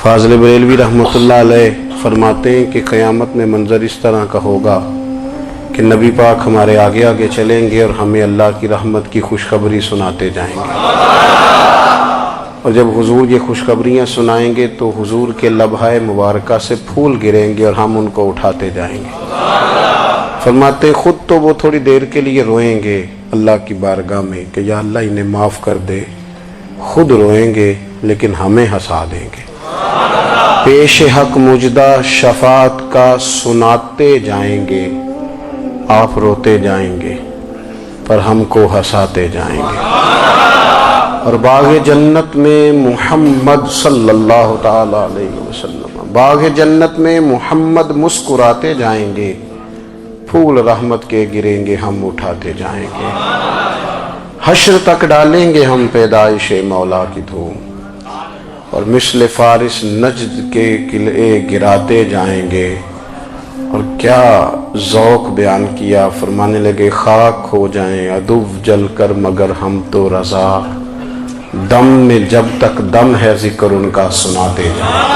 فاضل بریلوی رحمۃ اللہ علیہ فرماتے ہیں کہ قیامت میں منظر اس طرح کا ہوگا کہ نبی پاک ہمارے آگے آگے چلیں گے اور ہمیں اللہ کی رحمت کی خوشخبری سناتے جائیں گے، اور جب حضور یہ خوشخبریاں سنائیں گے تو حضور کے لبھہ مبارکہ سے پھول گریں گے اور ہم ان کو اٹھاتے جائیں گے۔ فرماتے ہیں خود تو وہ تھوڑی دیر کے لیے روئیں گے اللہ کی بارگاہ میں کہ یا اللہ انہیں معاف کر دے، خود روئیں گے لیکن ہمیں ہنسا دیں گے۔ پیش حق مجدہ شفاعت کا سناتے جائیں گے، آپ روتے جائیں گے پر ہم کو ہنساتے جائیں گے۔ اور باغ جنت میں محمد صلی اللہ تعالی علیہ وسلم، باغ جنت میں محمد مسکراتے جائیں گے، پھول رحمت کے گریں گے ہم اٹھاتے جائیں گے۔ حشر تک ڈالیں گے ہم پیدائش مولا کی دھوم، اور مثل فارس نجد کے قلعے گراتے جائیں گے۔ اور کیا ذوق بیان کیا، فرمانے لگے خاک ہو جائیں عدو جل کر مگر ہم تو رضا، دم میں جب تک دم ہے ذکر ان کا سناتے جائیں۔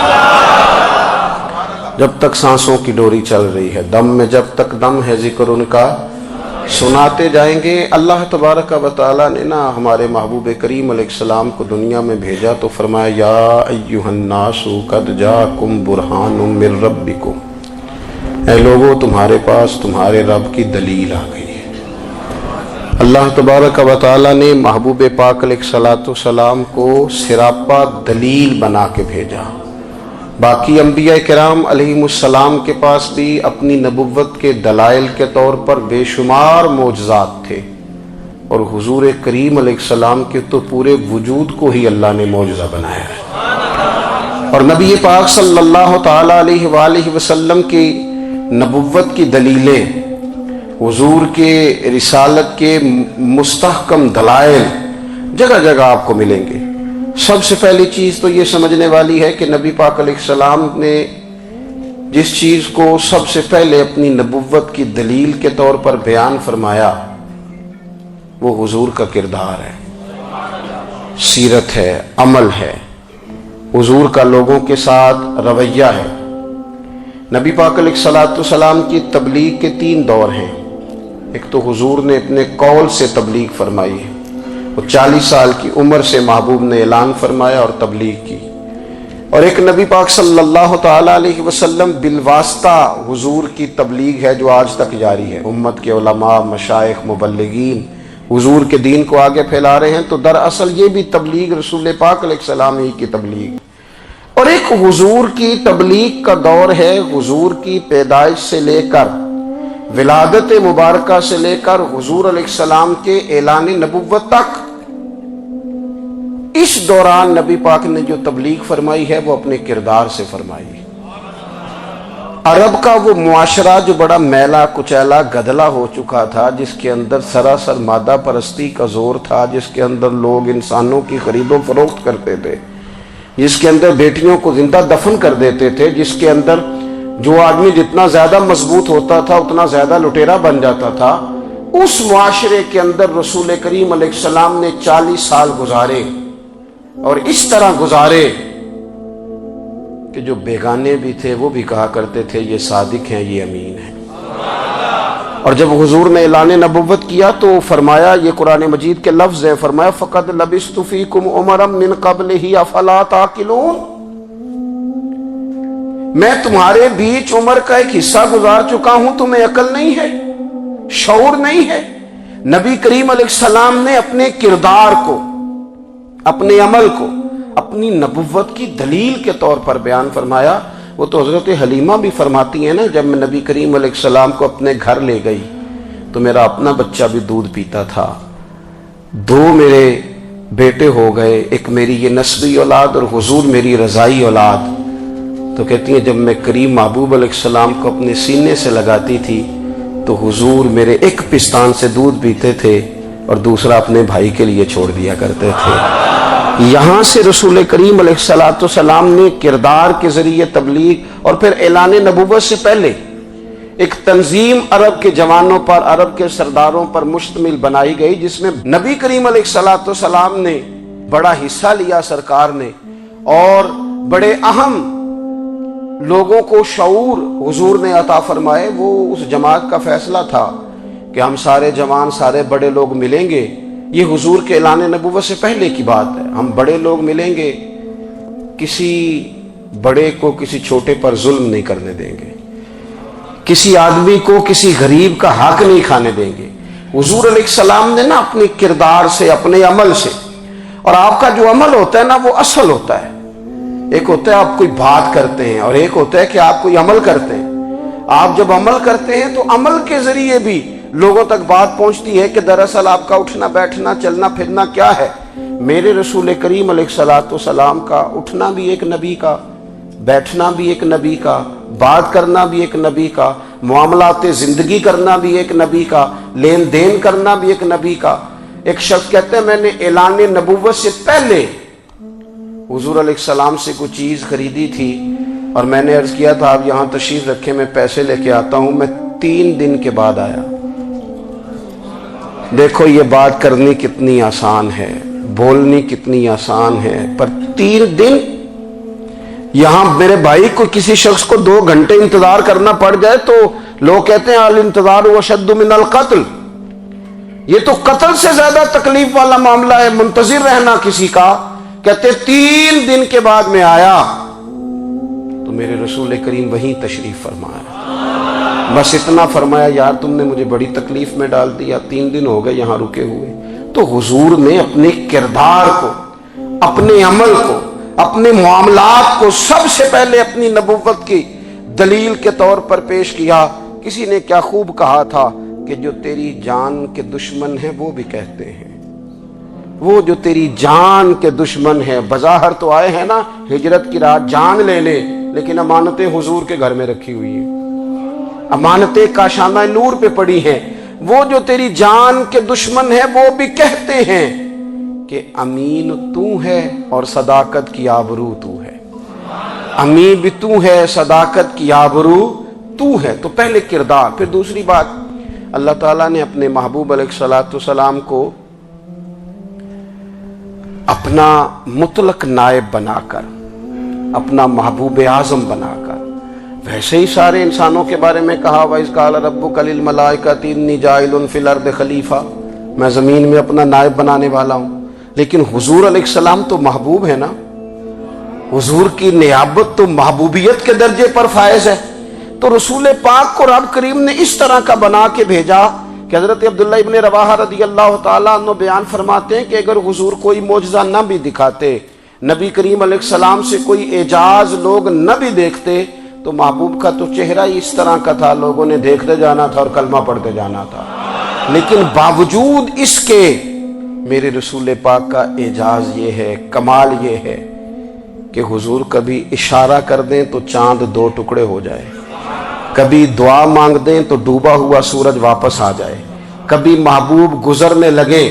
جب تک سانسوں کی ڈوری چل رہی ہے، دم میں جب تک دم ہے ذکر ان کا سناتے جائیں گے۔ اللہ تبارک و تعالیٰ نے ہمارے محبوب کریم علیہ السلام کو دنیا میں بھیجا تو فرمایا یا ایھا الناس قد جاءکم برہان من ربکم، اے لوگو تمہارے پاس تمہارے رب کی دلیل آ گئی ہے۔ اللہ تبارک و تعالیٰ نے محبوب پاک علیہ السلام کو سراپا دلیل بنا کے بھیجا۔ باقی انبیاء کرام علیہم السلام کے پاس بھی اپنی نبوت کے دلائل کے طور پر بے شمار معجزات تھے، اور حضور کریم علیہ السلام کے تو پورے وجود کو ہی اللہ نے معجزہ بنایا ہے۔ اور نبی پاک صلی اللہ تعالی علیہ وآلہ وسلم کی نبوت کی دلیلیں، حضور کے رسالت کے مستحکم دلائل جگہ جگہ آپ کو ملیں گے۔ سب سے پہلی چیز تو یہ سمجھنے والی ہے کہ نبی پاک علیہ السلام نے جس چیز کو سب سے پہلے اپنی نبوت کی دلیل کے طور پر بیان فرمایا وہ حضور کا کردار ہے، سیرت ہے، عمل ہے، حضور کا لوگوں کے ساتھ رویہ ہے۔ نبی پاک علیہ السلام کی تبلیغ کے 3 دور ہیں۔ ایک تو حضور نے اپنے قول سے تبلیغ فرمائی ہے، وہ 40 سال کی عمر سے محبوب نے اعلان فرمایا اور تبلیغ کی۔ اور ایک نبی پاک صلی اللہ تعالی علیہ وسلم بالواسطہ حضور کی تبلیغ ہے جو آج تک جاری ہے۔ امت کے علماء، مشائخ، مبلغین حضور کے دین کو آگے پھیلا رہے ہیں، تو دراصل یہ بھی تبلیغ رسول پاک علیہ السلام ہی کی تبلیغ۔ اور ایک حضور کی تبلیغ کا دور ہے، حضور کی پیدائش سے لے کر ولادت مبارکہ سے لے کر حضور علیہ السلام کے اعلان نبوت تک۔ اس دوران نبی پاک نے جو تبلیغ فرمائی ہے وہ اپنے کردار سے فرمائی ہے۔ عرب کا وہ معاشرہ جو بڑا میلا کچیلا گدلا ہو چکا تھا، جس کے اندر سراسر مادہ پرستی کا زور تھا، جس کے اندر لوگ انسانوں کی خرید و فروخت کرتے تھے، جس کے اندر بیٹیوں کو زندہ دفن کر دیتے تھے، جس کے اندر جو آدمی جتنا زیادہ مضبوط ہوتا تھا اتنا زیادہ لٹیرا بن جاتا تھا، اس معاشرے کے اندر رسول کریم علیہ السلام نے 40 سال گزارے، اور اس طرح گزارے کہ جو بیگانے بھی تھے وہ بھی کہا کرتے تھے یہ صادق ہیں، یہ امین ہیں۔ اور جب حضور نے اعلان نبوت کیا تو فرمایا، یہ قرآن مجید کے لفظ ہیں، فرمایا فَقَدْ لَبِثْتُ فِيكُمْ عُمَرًا مِّن قَبْلِهِ أَفَلَا تَعْقِلُونَ، میں تمہارے بیچ عمر کا ایک حصہ گزار چکا ہوں، تمہیں عقل نہیں ہے، شعور نہیں ہے۔ نبی کریم علیہ السلام نے اپنے کردار کو، اپنے عمل کو اپنی نبوت کی دلیل کے طور پر بیان فرمایا۔ وہ تو حضرت حلیمہ بھی فرماتی ہیں نا، جب میں نبی کریم علیہ السلام کو اپنے گھر لے گئی تو میرا اپنا بچہ بھی دودھ پیتا تھا، 2 میرے بیٹے ہو گئے، ایک میری یہ نسبی اولاد اور حضور میری رضائی اولاد۔ تو کہتی ہیں جب میں کریم محبوب علیہ السلام کو اپنے سینے سے لگاتی تھی تو حضور میرے ایک پستان سے دودھ پیتے تھے اور دوسرا اپنے بھائی کے لیے چھوڑ دیا کرتے تھے۔ یہاں سے رسول کریم علیہ السلام نے کردار کے ذریعے تبلیغ، اور پھر اعلان نبوت سے پہلے ایک تنظیم عرب کے جوانوں پر، عرب کے سرداروں پر مشتمل بنائی گئی، جس میں نبی کریم علیہ السلام نے بڑا حصہ لیا سرکار نے، اور بڑے اہم لوگوں کو شعور حضور نے عطا فرمائے، وہ اس جماعت کا فیصلہ تھا کہ ہم سارے جوان، سارے بڑے لوگ ملیں گے۔ یہ حضور کے اعلان نبوت سے پہلے کی بات ہے۔ ہم بڑے لوگ ملیں گے، کسی بڑے کو کسی چھوٹے پر ظلم نہیں کرنے دیں گے، کسی آدمی کو کسی غریب کا حق نہیں کھانے دیں گے۔ حضور علیہ السلام نے نا اپنے کردار سے، اپنے عمل سے، اور آپ کا جو عمل ہوتا ہے نا وہ اصل ہوتا ہے۔ ایک ہوتا ہے آپ کوئی بات کرتے ہیں اور ایک ہوتا ہے کہ آپ کوئی عمل کرتے ہیں۔ آپ جب عمل کرتے ہیں تو عمل کے ذریعے بھی لوگوں تک بات پہنچتی ہے کہ دراصل آپ کا اٹھنا بیٹھنا چلنا پھرنا کیا ہے۔ میرے رسول کریم علیہ الصلوۃ والسلام کا اٹھنا بھی ایک نبی کا، بیٹھنا بھی ایک نبی کا، بات کرنا بھی ایک نبی کا، معاملات زندگی کرنا بھی ایک نبی کا، لین دین کرنا بھی ایک نبی کا۔ ایک شخص کہتے ہیں میں نے اعلان نبوت سے پہلے حضور علیہ السلام سے کوئی چیز خریدی تھی اور میں نے عرض کیا تھا آپ یہاں تشریف رکھیں، میں پیسے لے کے آتا ہوں۔ میں 3 دن کے بعد آیا۔ دیکھو یہ بات کرنی کتنی آسان ہے، بولنی کتنی آسان ہے، پر 3 دن یہاں میرے بھائی کو کسی شخص کو 2 گھنٹے انتظار کرنا پڑ جائے تو لوگ کہتے ہیں الانتظار اشد من القتل، یہ تو قتل سے زیادہ تکلیف والا معاملہ ہے منتظر رہنا کسی کا۔ کہتے 3 دن کے بعد میں آیا تو میرے رسول کریم وہیں تشریف فرمایا، بس اتنا فرمایا یار تم نے مجھے بڑی تکلیف میں ڈال دیا، 3 دن ہو گئے یہاں رکے ہوئے۔ تو حضور نے اپنے کردار کو، اپنے عمل کو، اپنے معاملات کو سب سے پہلے اپنی نبوت کی دلیل کے طور پر پیش کیا۔ کسی نے کیا خوب کہا تھا کہ جو تیری جان کے دشمن ہیں وہ بھی کہتے ہیں، وہ جو تیری جان کے دشمن ہیں، بظاہر تو آئے ہیں نا ہجرت کی رات جان لے لے، لیکن امانتیں حضور کے گھر میں رکھی ہوئی ہیں، امانتیں کاشانہ نور پہ پڑی ہیں۔ وہ جو تیری جان کے دشمن ہیں وہ بھی کہتے ہیں کہ امین تو ہے اور صداقت کی آبرو تو ہے، امین بھی تو ہے، صداقت کی آبرو تو ہے۔ تو پہلے کردار۔ پھر دوسری بات، اللہ تعالیٰ نے اپنے محبوب علیہ الصلوۃ والسلام کو اپنا مطلق نائب بنا کر، اپنا محبوب اعظم بنا کر، ویسے ہی سارے انسانوں کے بارے میں کہا وَإِذْ قَالَ رَبُّكَ لِلْمَلَائِكَةِ إِنِّي جَاعِلٌ فِي الْأَرْضِ خَلِيفَةً، میں زمین میں اپنا نائب بنانے والا ہوں۔ لیکن حضور علیہ السلام تو محبوب ہے نا، حضور کی نیابت تو محبوبیت کے درجے پر فائز ہے۔ تو رسول پاک کو رب کریم نے اس طرح کا بنا کے بھیجا کہ حضرت عبداللہ ابن رواحہ رضی اللہ تعالیٰ عنہ بیان فرماتے ہیں کہ اگر حضور کوئی معجزہ نہ بھی دکھاتے، نبی کریم علیہ السلام سے کوئی اعجاز لوگ نہ بھی دیکھتے، تو محبوب کا تو چہرہ ہی اس طرح کا تھا، لوگوں نے دیکھتے جانا تھا اور کلمہ پڑھتے جانا تھا۔ لیکن باوجود اس کے میرے رسول پاک کا اعجاز یہ ہے، کمال یہ ہے کہ حضور کبھی اشارہ کر دیں تو چاند 2 ٹکڑے ہو جائے، کبھی دعا مانگ دیں تو ڈوبا ہوا سورج واپس آ جائے، کبھی محبوب گزرنے لگے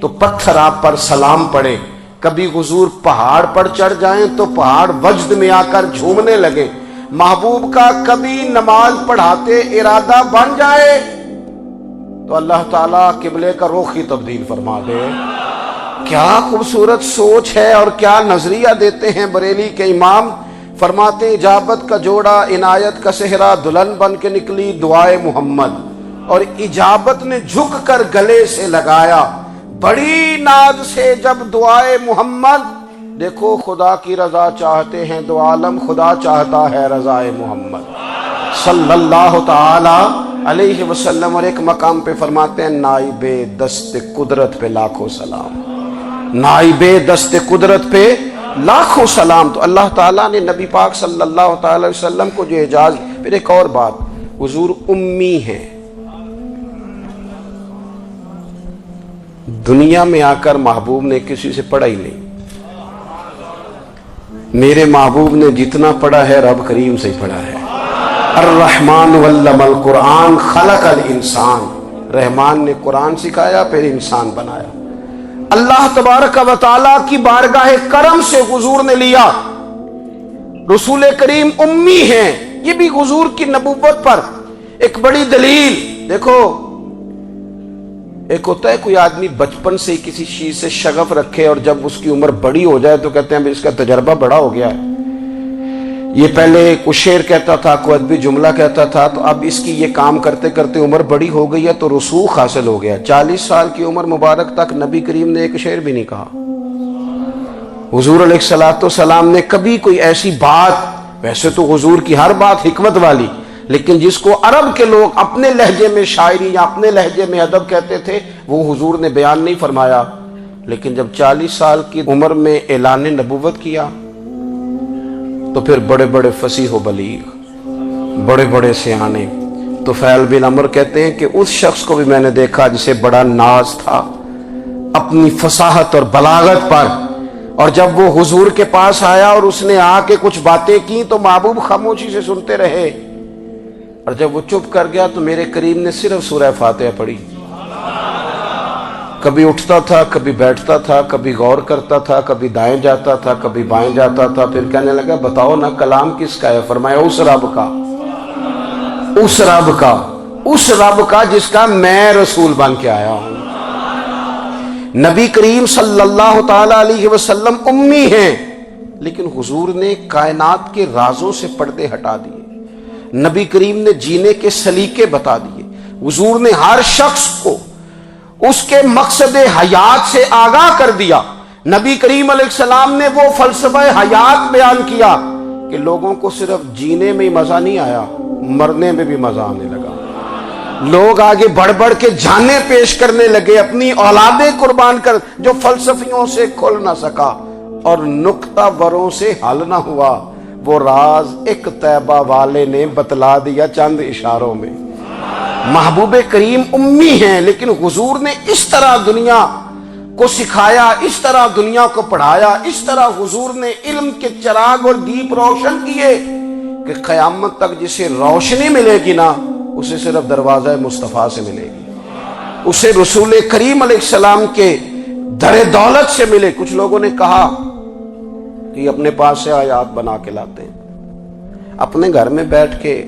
تو پتھر آپ پر سلام پڑے، کبھی حضور پہاڑ پر چڑھ جائیں تو پہاڑ وجد میں آ کر جھومنے لگے، محبوب کا کبھی نماز پڑھاتے ارادہ بن جائے تو اللہ تعالیٰ قبلے کا رخ ہی تبدیل فرما دے۔ کیا خوبصورت سوچ ہے اور کیا نظریہ دیتے ہیں بریلی کے امام۔ فرماتے اجابت کا جوڑا عنایت کا صحرا، دلہن بن کے نکلی دعائے محمد، اور اجابت نے جھک کر گلے سے لگایا بڑی ناز سے جب دعائے محمد۔ دیکھو خدا کی رضا چاہتے ہیں دو عالم، خدا چاہتا ہے رضائے محمد صلی اللہ تعالی علیہ وسلم۔ اور ایک مقام پہ فرماتے ہیں نائب دست قدرت پہ لاکھوں سلام، نائب دست قدرت پہ لاکھوں سلام۔ تو اللہ تعالیٰ نے نبی پاک صلی اللہ تعالی علیہ وسلم کو جو اعجاز۔ پھر ایک اور بات، حضور امی ہیں، دنیا میں آ کر محبوب نے کسی سے پڑھا ہی نہیں۔ میرے محبوب نے جتنا پڑھا ہے رب کریم سے ہی پڑھا ہے۔ الرحمن علم القرآن خلق الانسان، رحمان نے قرآن سکھایا پھر انسان بنایا۔ اللہ تبارک و تعالیٰ کی بارگاہ کرم سے حضور نے لیا۔ رسول کریم امی ہیں، یہ بھی حضور کی نبوت پر ایک بڑی دلیل۔ دیکھو ایک ہوتا ہے کوئی آدمی بچپن سے کسی چیز سے شغف رکھے اور جب اس کی عمر بڑی ہو جائے تو کہتے ہیں اس کا تجربہ بڑا ہو گیا ہے، یہ پہلے کچھ شعر کہتا تھا، کوئی ادبی جملہ کہتا تھا، تو اب اس کی یہ کام کرتے کرتے عمر بڑی ہو گئی ہے تو رسوخ حاصل ہو گیا۔ 40 سال کی عمر مبارک تک نبی کریم نے ایک شعر بھی نہیں کہا۔ حضور علیہ السلام نے کبھی کوئی ایسی بات، ویسے تو حضور کی ہر بات حکمت والی، لیکن جس کو عرب کے لوگ اپنے لہجے میں شاعری یا اپنے لہجے میں ادب کہتے تھے، وہ حضور نے بیان نہیں فرمایا۔ لیکن جب 40 سال کی عمر میں اعلان نبوت کیا تو پھر بڑے بڑے فصیح و بلیغ، بڑے بڑے سیانے طفیل بن عمرو کہتے ہیں کہ اس شخص کو بھی میں نے دیکھا جسے بڑا ناز تھا اپنی فصاحت اور بلاغت پر، اور جب وہ حضور کے پاس آیا اور اس نے آ کے کچھ باتیں کی تو محبوب خاموشی سے سنتے رہے، اور جب وہ چپ کر گیا تو میرے کریم نے صرف سورہ فاتحہ پڑھی۔ کبھی اٹھتا تھا، کبھی بیٹھتا تھا، کبھی غور کرتا تھا، کبھی دائیں جاتا تھا، کبھی بائیں جاتا تھا، پھر کہنے لگا بتاؤ نا کلام کس کا ہے؟ فرمایا اس رب کا، اس رب کا، اس رب کا جس کا میں رسول بن کے آیا ہوں۔ نبی کریم صلی اللہ تعالی علیہ وسلم امی ہیں، لیکن حضور نے کائنات کے رازوں سے پردے ہٹا دیے، نبی کریم نے جینے کے سلیقے بتا دیے، حضور نے ہر شخص کو اس کے مقصد حیات سے آگاہ کر دیا۔ نبی کریم علیہ السلام نے وہ فلسفہ حیات بیان کیا کہ لوگوں کو صرف جینے میں ہی مزہ نہیں آیا، مرنے میں بھی مزہ آنے لگا۔ لوگ آگے بڑھ بڑھ کے جانیں پیش کرنے لگے، اپنی اولادیں قربان کر، جو فلسفیوں سے کھل نہ سکا اور نکتہ وروں سے حل نہ ہوا، وہ راز ایک طیبہ والے نے بتلا دیا چند اشاروں میں۔ محبوب کریم امی ہیں، لیکن حضور نے اس طرح دنیا کو سکھایا، اس طرح دنیا کو پڑھایا، اس طرح حضور نے علم کے چراغ اور دیپ روشن کیے کہ قیامت تک جسے روشنی ملے گی نا، اسے صرف دروازہ مصطفیٰ سے ملے گی، اسے رسول کریم علیہ السلام کے در دولت سے ملے۔ کچھ لوگوں نے کہا کہ اپنے پاس سے آیات بنا کے لاتے ہیں، اپنے گھر میں بیٹھ کے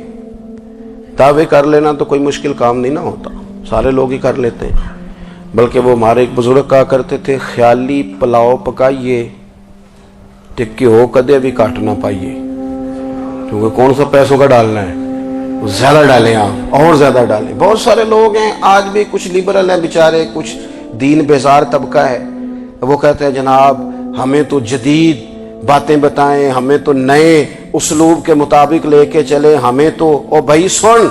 دعوے کر لینا تو کوئی مشکل کام نہیں نہ ہوتا، سارے لوگ ہی کر لیتے ہیں۔ بلکہ وہ ہمارے ایک بزرگ کہا کرتے تھے، خیالی پلاؤ پکائیے ٹکی ہو کدے بھی کاٹ نہ پائیے، کیونکہ کون سا پیسوں کا ڈالنا ہے، زیادہ ڈالیں آپ اور زیادہ ڈالیں۔ بہت سارے لوگ ہیں آج بھی، کچھ لبرل ہیں بیچارے، کچھ دین بیزار طبقہ ہے، وہ کہتے ہیں جناب ہمیں تو جدید باتیں بتائیں، ہمیں تو نئے اسلوب کے مطابق لے کے چلے، ہمیں تو او بھائی سن،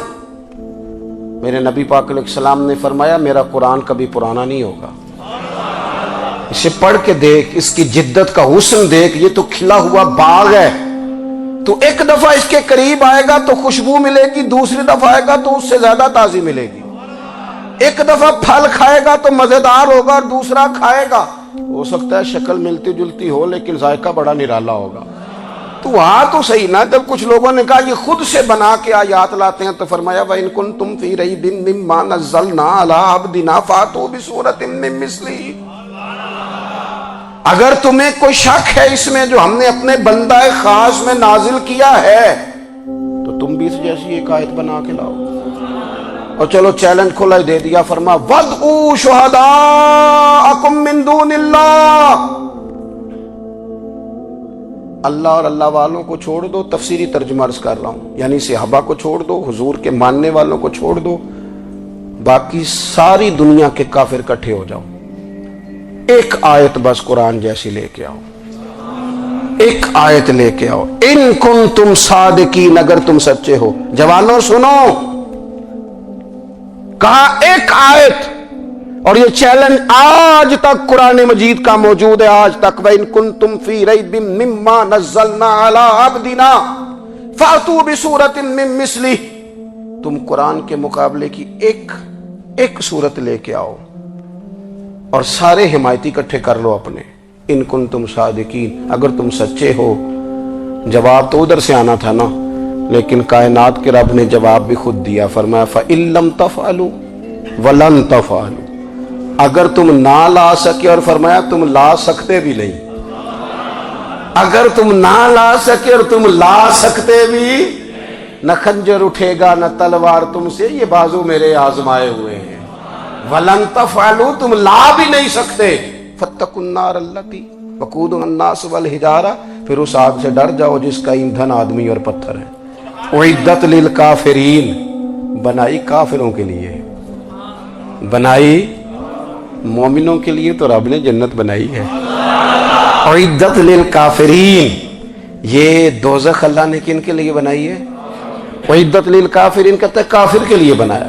میرے نبی پاک علیہ السلام نے فرمایا میرا قرآن کبھی پرانا نہیں ہوگا، اسے پڑھ کے دیکھ، اس کی جدت کا حسن دیکھ، یہ تو کھلا ہوا باغ ہے، تو ایک دفعہ اس کے قریب آئے گا تو خوشبو ملے گی، دوسری دفعہ آئے گا تو اس سے زیادہ تازی ملے گی، ایک دفعہ پھل کھائے گا تو مزیدار ہوگا اور دوسرا کھائے گا، ہو سکتا ہے شکل ملتی جلتی ہو لیکن ذائقہ بڑا نرالا ہوگا۔ تو وہاں تو صحیح نا، جب کچھ لوگوں نے کہا یہ خود سے بنا کے آیات لاتے ہیں تو فرمایا وَإِن كُنتُمْ فِي رَيْبٍ مِّمَّا نَزَّلْنَا عَلَىٰ عَبْدِنَا فَأْتُوا بِسُورَةٍ مِّن مِّثْلِهِ، اگر تمہیں کوئی شک ہے اس میں جو ہم نے اپنے بندہ خاص میں نازل کیا ہے تو تم بھی اس جیسی ایک آیت بنا کے لاؤ۔ اور چلو چیلنج کھلا ہی دے دیا، فرما وَادْعُوا شُهَدَاءَكُم مِّن دُونِ اللَّهِ، اللہ اور اللہ والوں کو چھوڑ دو، تفسیری ترجمہ عرض کر رہا ہوں، یعنی صحابہ کو چھوڑ دو، حضور کے ماننے والوں کو چھوڑ دو، باقی ساری دنیا کے کافر اکٹھے ہو جاؤ، ایک آیت بس قرآن جیسی لے کے آؤ، ایک آیت لے کے آؤ، ان کنتم صادقین، اگر تم سچے ہو۔ جوانوں سنو، کہا ایک آیت، اور یہ چیلنج آج تک قرآن مجید کا موجود ہے، آج تک وَإِن كُنتُمْ فِي رَيْبٍ مِّمَّا نَزَّلْنَا عَلَىٰ عَبْدِنَا فَأْتُوا بِسُورَةٍ مِّن مِّثْلِهِ، تم قرآن کے مقابلے کی ایک سورت لے کے آؤ اور سارے حمایتی اکٹھے کر لو اپنے، ان کنتم صادقین، اگر تم سچے ہو۔ جواب تو ادھر سے آنا تھا نا، لیکن کائنات کے رب نے جواب بھی خود دیا، فرمایا فَإِن لَّمْ تَفْعَلُوا وَلَن تَفْعَلُوا، اگر تم نہ لا سکے، اور فرمایا تم لا سکتے بھی نہیں، اگر تم نہ لا سکے اور تم لا سکتے بھی، نہ خنجر اٹھے گا نہ تلوار تم سے، یہ بازو میرے آزمائے ہوئے ہیں، وَلَن تَفْعَلُوا، تم لا بھی نہیں سکتے، فَاتَّقُوا النَّارَ الَّتِي وَقُودُهَا النَّاسُ وَالْحِجَارَةُ، پھر اس آگ سے ڈر جاؤ جس کا ایندھن آدمی اور پتھر ہے۔ اعدت للکافرین، بنائی کافروں کے لیے، بنائی مومنوں کے لیے تو رب نے جنت بنائی ہے۔ اعدت للکافرین، یہ دوزخ اللہ نے کن کے لیے بنائی ہے؟ اعدت للکافرین کہتا ہے کافر کے لیے بنایا۔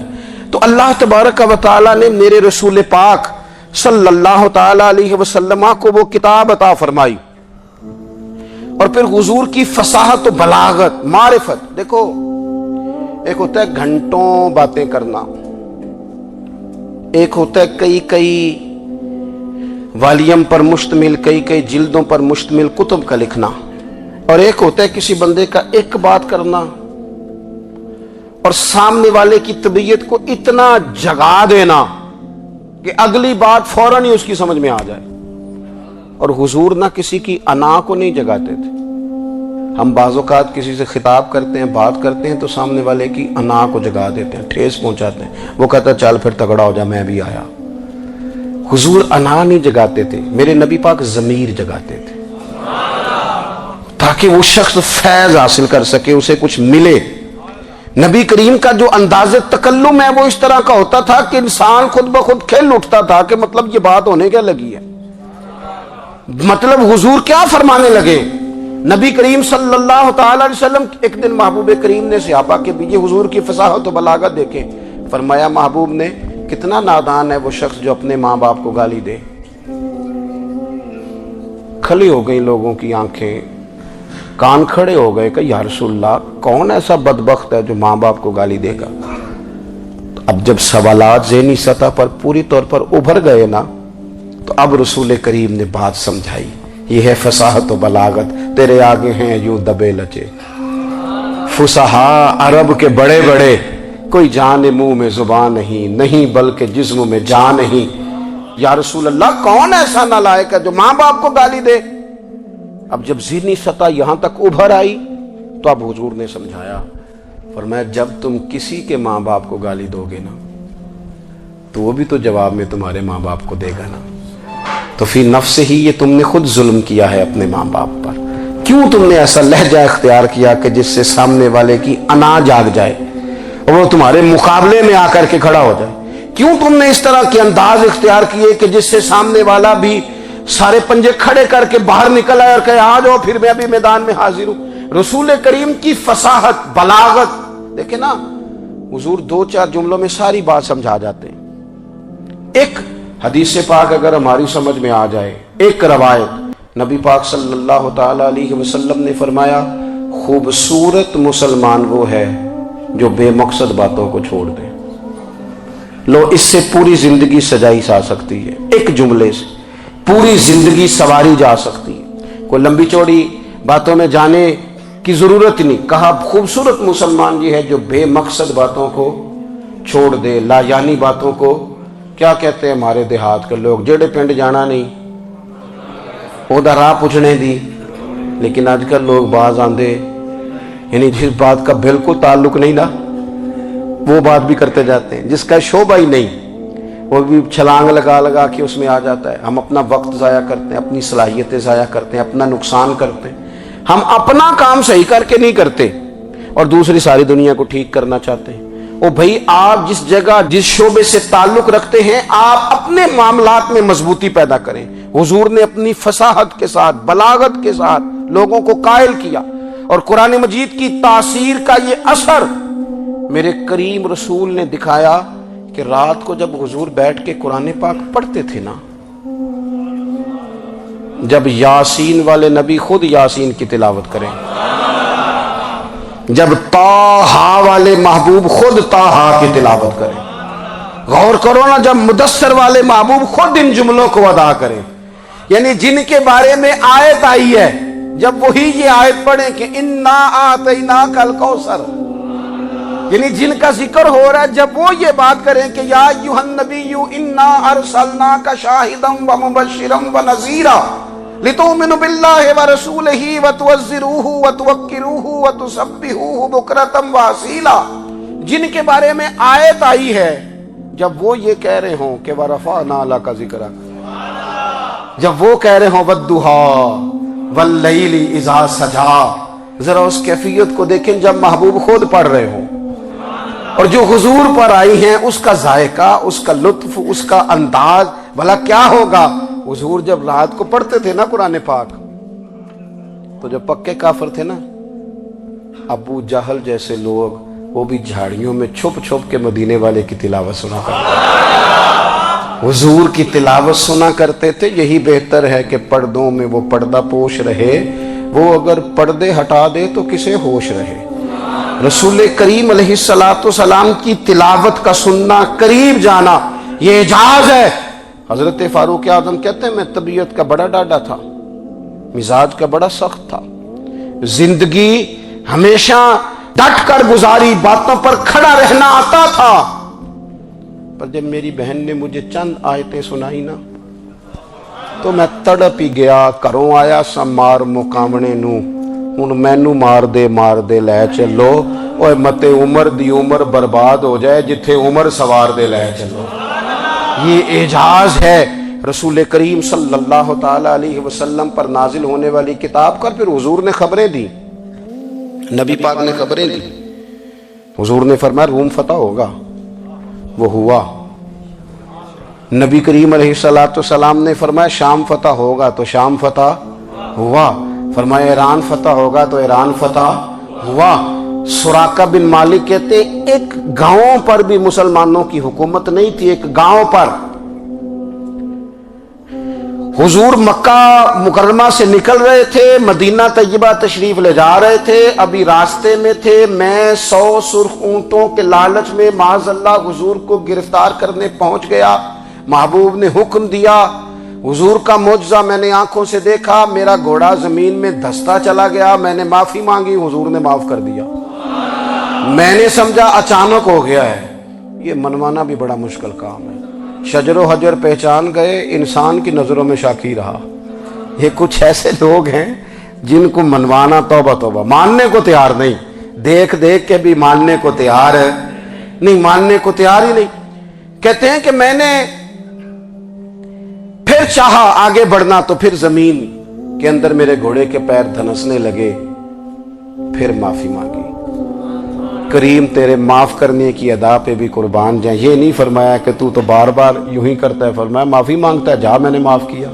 تو اللہ تبارک و تعالیٰ نے میرے رسول پاک صلی اللہ تعالیٰ علیہ وسلم کو وہ کتاب عطا فرمائی، اور پھر حضور کی فصاحت و بلاغت، معرفت۔ دیکھو ایک ہوتا ہے گھنٹوں باتیں کرنا، ایک ہوتا ہے کئی کئی والیم پر مشتمل، کئی کئی جلدوں پر مشتمل کتب کا لکھنا، اور ایک ہوتا ہے کسی بندے کا ایک بات کرنا اور سامنے والے کی طبیعت کو اتنا جگا دینا کہ اگلی بات فوراً ہی اس کی سمجھ میں آ جائے۔ اور حضور نہ کسی کی انا کو نہیں جگاتے تھے۔ ہم بعض اوقات کسی سے خطاب کرتے ہیں، بات کرتے ہیں تو سامنے والے کی انا کو جگا دیتے ہیں، ٹھیس پہنچاتے ہیں، وہ کہتا ہے چل پھر تگڑا ہو جا میں بھی آیا۔ حضور انا نہیں جگاتے تھے، میرے نبی پاک ضمیر جگاتے تھے تاکہ وہ شخص فیض حاصل کر سکے، اسے کچھ ملے۔ نبی کریم کا جو انداز تکلم ہے وہ اس طرح کا ہوتا تھا کہ انسان خود بخود کھل اٹھتا تھا کہ مطلب یہ بات ہونے کیا لگی ہے، مطلب حضور کیا فرمانے لگے۔ نبی کریم صلی اللہ تعالی علیہ وسلم ایک دن محبوب کریم نے صحابہ کے بیچ حضور کی فصاحت و بلاغت دیکھیں، فرمایا محبوب نے کتنا نادان ہے وہ شخص جو اپنے ماں باپ کو گالی دے۔ کھلی ہو گئی لوگوں کی آنکھیں، کان کھڑے ہو گئے کہ یا رسول اللہ کون ایسا بدبخت ہے جو ماں باپ کو گالی دے گا۔ اب جب سوالات ذہنی سطح پر پوری طور پر ابھر گئے نا، تو اب رسول کریم نے بات سمجھائی۔ یہ ہے فصاحت و بلاغت، تیرے آگے ہیں یوں دبے لچے فصحاء عرب کے بڑے بڑے، کوئی جان منہ میں زبان نہیں بلکہ جسم میں جان نہیں۔ یا رسول اللہ کون ایسا نالائق ہے جو ماں باپ کو گالی دے؟ اب جب ذہنی سطح یہاں تک ابھر آئی تو اب حضور نے سمجھایا، فرمایا جب تم کسی کے ماں باپ کو گالی دو گے نا تو وہ بھی تو جواب میں تمہارے ماں باپ کو دے گا نا، تو فی نفس ہی یہ تم نے خود ظلم کیا ہے اپنے ماں باپ پر۔ کیوں تم نے ایسا لہجہ اختیار کیا کہ جس سے سامنے والے کی انا جاگ جائے اور وہ تمہارے مقابلے میں آ کر کے کھڑا ہو جائے؟ کیوں تم نے اس طرح کے انداز اختیار کیے کہ جس سے سامنے والا بھی سارے پنجے کھڑے کر کے باہر نکل آئے اور کہے آ جاؤ پھر میں ابھی میدان میں حاضر ہوں؟ رسول کریم کی فصاحت بلاغت دیکھیں نا، حضور دو چار جملوں میں ساری بات سمجھا جاتے ہیں۔ ایک حدیث پاک اگر ہماری سمجھ میں آ جائے، ایک روایت نبی پاک صلی اللہ تعالی علیہ وسلم نے فرمایا خوبصورت مسلمان وہ ہے جو بے مقصد باتوں کو چھوڑ دے۔ لو اس سے پوری زندگی سجائی جا سکتی ہے، ایک جملے سے پوری زندگی سواری جا سکتی ہے، کوئی لمبی چوڑی باتوں میں جانے کی ضرورت نہیں۔ کہا خوبصورت مسلمان یہ ہے جو بے مقصد باتوں کو چھوڑ دے، لا یعنی باتوں کو کیا کہتے ہیں ہمارے دیہات کے لوگ، جیڑے پنڈ جانا نہیں وہ راہ پوچھنے دی۔ لیکن آج کل لوگ باز آندے یعنی جس بات کا بالکل تعلق نہیں نا وہ بات بھی کرتے جاتے ہیں، جس کا شعبہ ہی نہیں وہ بھی چھلانگ لگا لگا کے اس میں آ جاتا ہے۔ ہم اپنا وقت ضائع کرتے ہیں، اپنی صلاحیتیں ضائع کرتے ہیں، اپنا نقصان کرتے ہیں۔ ہم اپنا کام صحیح کر کے نہیں کرتے اور دوسری ساری دنیا کو ٹھیک کرنا چاہتے ہیں۔ او بھائی آپ جس جگہ جس شعبے سے تعلق رکھتے ہیں آپ اپنے معاملات میں مضبوطی پیدا کریں۔ حضور نے اپنی فصاحت کے ساتھ بلاغت کے ساتھ لوگوں کو قائل کیا، اور قرآن مجید کی تاثیر کا یہ اثر میرے کریم رسول نے دکھایا کہ رات کو جب حضور بیٹھ کے قرآن پاک پڑھتے تھے نا، جب یاسین والے نبی خود یاسین کی تلاوت کریں، جب طٰہٰ والے محبوب خود طٰہٰ کی تلاوت کریں، غور کرو نا جب مدثر والے محبوب خود ان جملوں کو ادا کریں، یعنی جن کے بارے میں آیت آئی ہے جب وہی یہ آیت پڑھیں کہ اِنَّا أَعْطَيْنَاكَ الْكَوْثَرَ، یعنی جن کا ذکر ہو رہا ہے جب وہ یہ بات کریں کہ یا ایھا النبی انا ارسلناک شاہدا ومبشرا ونذیرا لتؤمنوا باللہ ورسولہ وتعزروہ وتوقروہ وتسبحوہ بکرۃ واصیلا، جن کے بارے میں آیت آئی ہے جب وہ یہ کہہ رہے ہوں کہ ورفعنا لک ذکرک، جب وہ کہہ رہے ہوں والضحیٰ واللیل اذا سجا. ذرا اس کیفیت کو دیکھیں جب محبوب خود پڑھ رہے ہوں، اور جو حضور پر آئی ہیں اس کا ذائقہ، اس کا لطف، اس کا انداز بھلا کیا ہوگا. حضور جب رات کو پڑھتے تھے نا قرآن پاک، تو جو پکے کافر تھے نا، ابو جہل جیسے لوگ، وہ بھی جھاڑیوں میں چھپ چھپ کے مدینے والے کی تلاوت سنا کرتے تھے، حضور کی تلاوت سنا کرتے تھے. یہی بہتر ہے کہ پردوں میں وہ پردہ پوش رہے، وہ اگر پردے ہٹا دے تو کسے ہوش رہے. رسول کریم علیہ السلام کی تلاوت کا سننا، قریب جانا، یہ اعجاز ہے. حضرت فاروق اعظم کہتے ہیں میں طبیعت کا بڑا ڈاڈا تھا، مزاج کا بڑا سخت تھا، زندگی ہمیشہ ڈٹ کر گزاری، باتوں پر کھڑا رہنا آتا تھا، پر جب میری بہن نے مجھے چند آیتیں سنائی نا تو میں تڑپ ہی گیا. گھروں آیا سا مار مقامنے نو، ہن مینو مار دے لے چلو، اوے متے عمر دی عمر برباد ہو جائے جتھے عمر سوار دے لے چلو. یہ اعجاز ہے رسول کریم صلی اللہ تعالی علیہ وسلم پر نازل ہونے والی کتاب کا. پھر حضور نے خبریں دی، نبی پاک نے خبریں دی. حضور نے فرمایا روم فتح ہوگا، وہ ہوا. نبی کریم علیہ السلام نے فرمایا شام فتح ہوگا، تو شام فتح ہوا. فرمایا ایران فتح ہوگا، تو ایران فتح ہوا. سراقہ بن مالک کہتے ایک گاؤں پر بھی مسلمانوں کی حکومت نہیں تھی. ایک گاؤں پر حضور مکہ مکرمہ سے نکل رہے تھے، مدینہ طیبہ تشریف لے جا رہے تھے، ابھی راستے میں تھے. میں 100 سرخ اونٹوں کے لالچ میں معاذ اللہ حضور کو گرفتار کرنے پہنچ گیا. محبوب نے حکم دیا، حضور کا معجزہ میں نے آنکھوں سے دیکھا، میرا گھوڑا زمین میں دھستا چلا گیا. میں نے معافی مانگی، حضور نے معاف کر دیا. میں نے سمجھا اچانک ہو گیا ہے. یہ منوانا بھی بڑا مشکل کام ہے. شجر و حجر پہچان گئے، انسان کی نظروں میں شاکی رہا. یہ کچھ ایسے لوگ ہیں جن کو منوانا توبہ توبہ، ماننے کو تیار نہیں، دیکھ دیکھ کے بھی ماننے کو تیار ہے نہیں، ماننے کو تیار ہی نہیں. کہتے ہیں کہ میں نے پھر چاہا آگے بڑھنا تو پھر زمین کے اندر میرے گھوڑے کے پیر دھنسنے لگے. پھر معافی مانگی. کریم تیرے معاف کرنے کی ادا پہ بھی قربان جائیں. یہ نہیں فرمایا کہ تو بار بار یوں ہی کرتا ہے، فرمایا معافی مانگتا ہے، جا میں نے معاف کیا.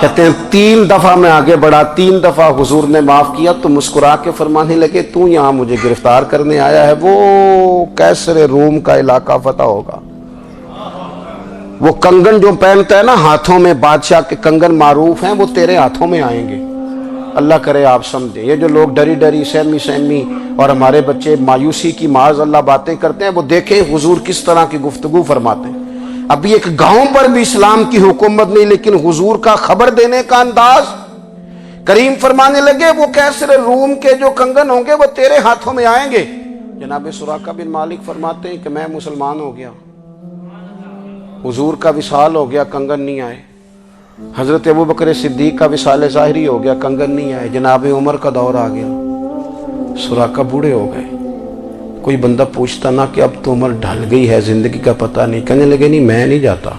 کہتے ہیں 3 دفعہ میں آگے بڑھا، 3 دفعہ حضور نے معاف کیا تو مسکرا کے فرمانے لگے تو یہاں مجھے گرفتار کرنے آیا ہے، وہ کیسر روم کا علاقہ فتح ہوگا. وہ کنگن جو پہنتا ہے نا ہاتھوں میں، بادشاہ کے کنگن معروف ہیں، وہ تیرے ہاتھوں میں آئیں گے. اللہ کرے آپ سمجھیں. یہ جو لوگ ڈری ڈری سہمی اور ہمارے بچے مایوسی کی معاذ اللہ باتیں کرتے ہیں، وہ دیکھیں حضور کس طرح کی گفتگو فرماتے ہیں. ابھی ایک گاؤں پر بھی اسلام کی حکومت نہیں، لیکن حضور کا خبر دینے کا انداز. کریم فرمانے لگے وہ کیسر روم کے جو کنگن ہوں گے وہ تیرے ہاتھوں میں آئیں گے. جناب سراقہ بن مالک فرماتے ہیں کہ میں مسلمان ہو گیا، حضور کا وصال ہو گیا، کنگن نہیں آئے. حضرت ابوبکر صدیق کا وصال ظاہری ہو گیا، کنگن نہیں آئے. جناب عمر کا دور آ گیا، سراقہ بوڑھے ہو گئے. کوئی بندہ پوچھتا نا کہ اب تو عمر ڈھل گئی ہے، زندگی کا پتہ نہیں. کہنے لگے نہیں میں نہیں جاتا،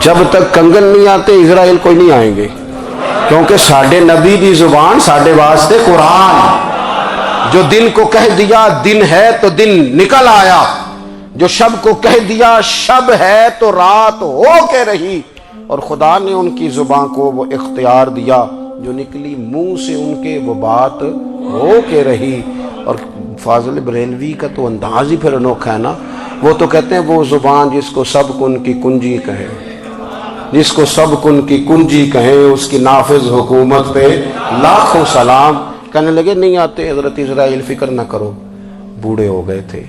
جب تک کنگن نہیں آتے اسرائیل کوئی نہیں آئیں گے، کیونکہ ساڈے نبی دی زبان ساڈے واسطے قرآن. جو دن کو کہہ دیا دن ہے تو دن نکل آیا، جو شب کو کہہ دیا شب ہے تو رات ہو کے رہی. اور خدا نے ان کی زبان کو وہ اختیار دیا، جو نکلی منہ سے ان کے وہ بات ہو کے رہی. اور فاضل بریلوی کا تو انداز ہی پھر انوکھا ہے نا. وہ تو کہتے ہیں وہ زبان جس کو سب کن کی کنجی کہے، جس کو سب کن کی کنجی کہیں، اس کی نافذ حکومت پہ لاکھوں سلام. کہنے لگے نہیں آتے. حضرت اسرائیل فکر نہ کرو، بوڑھے ہو گئے تھے،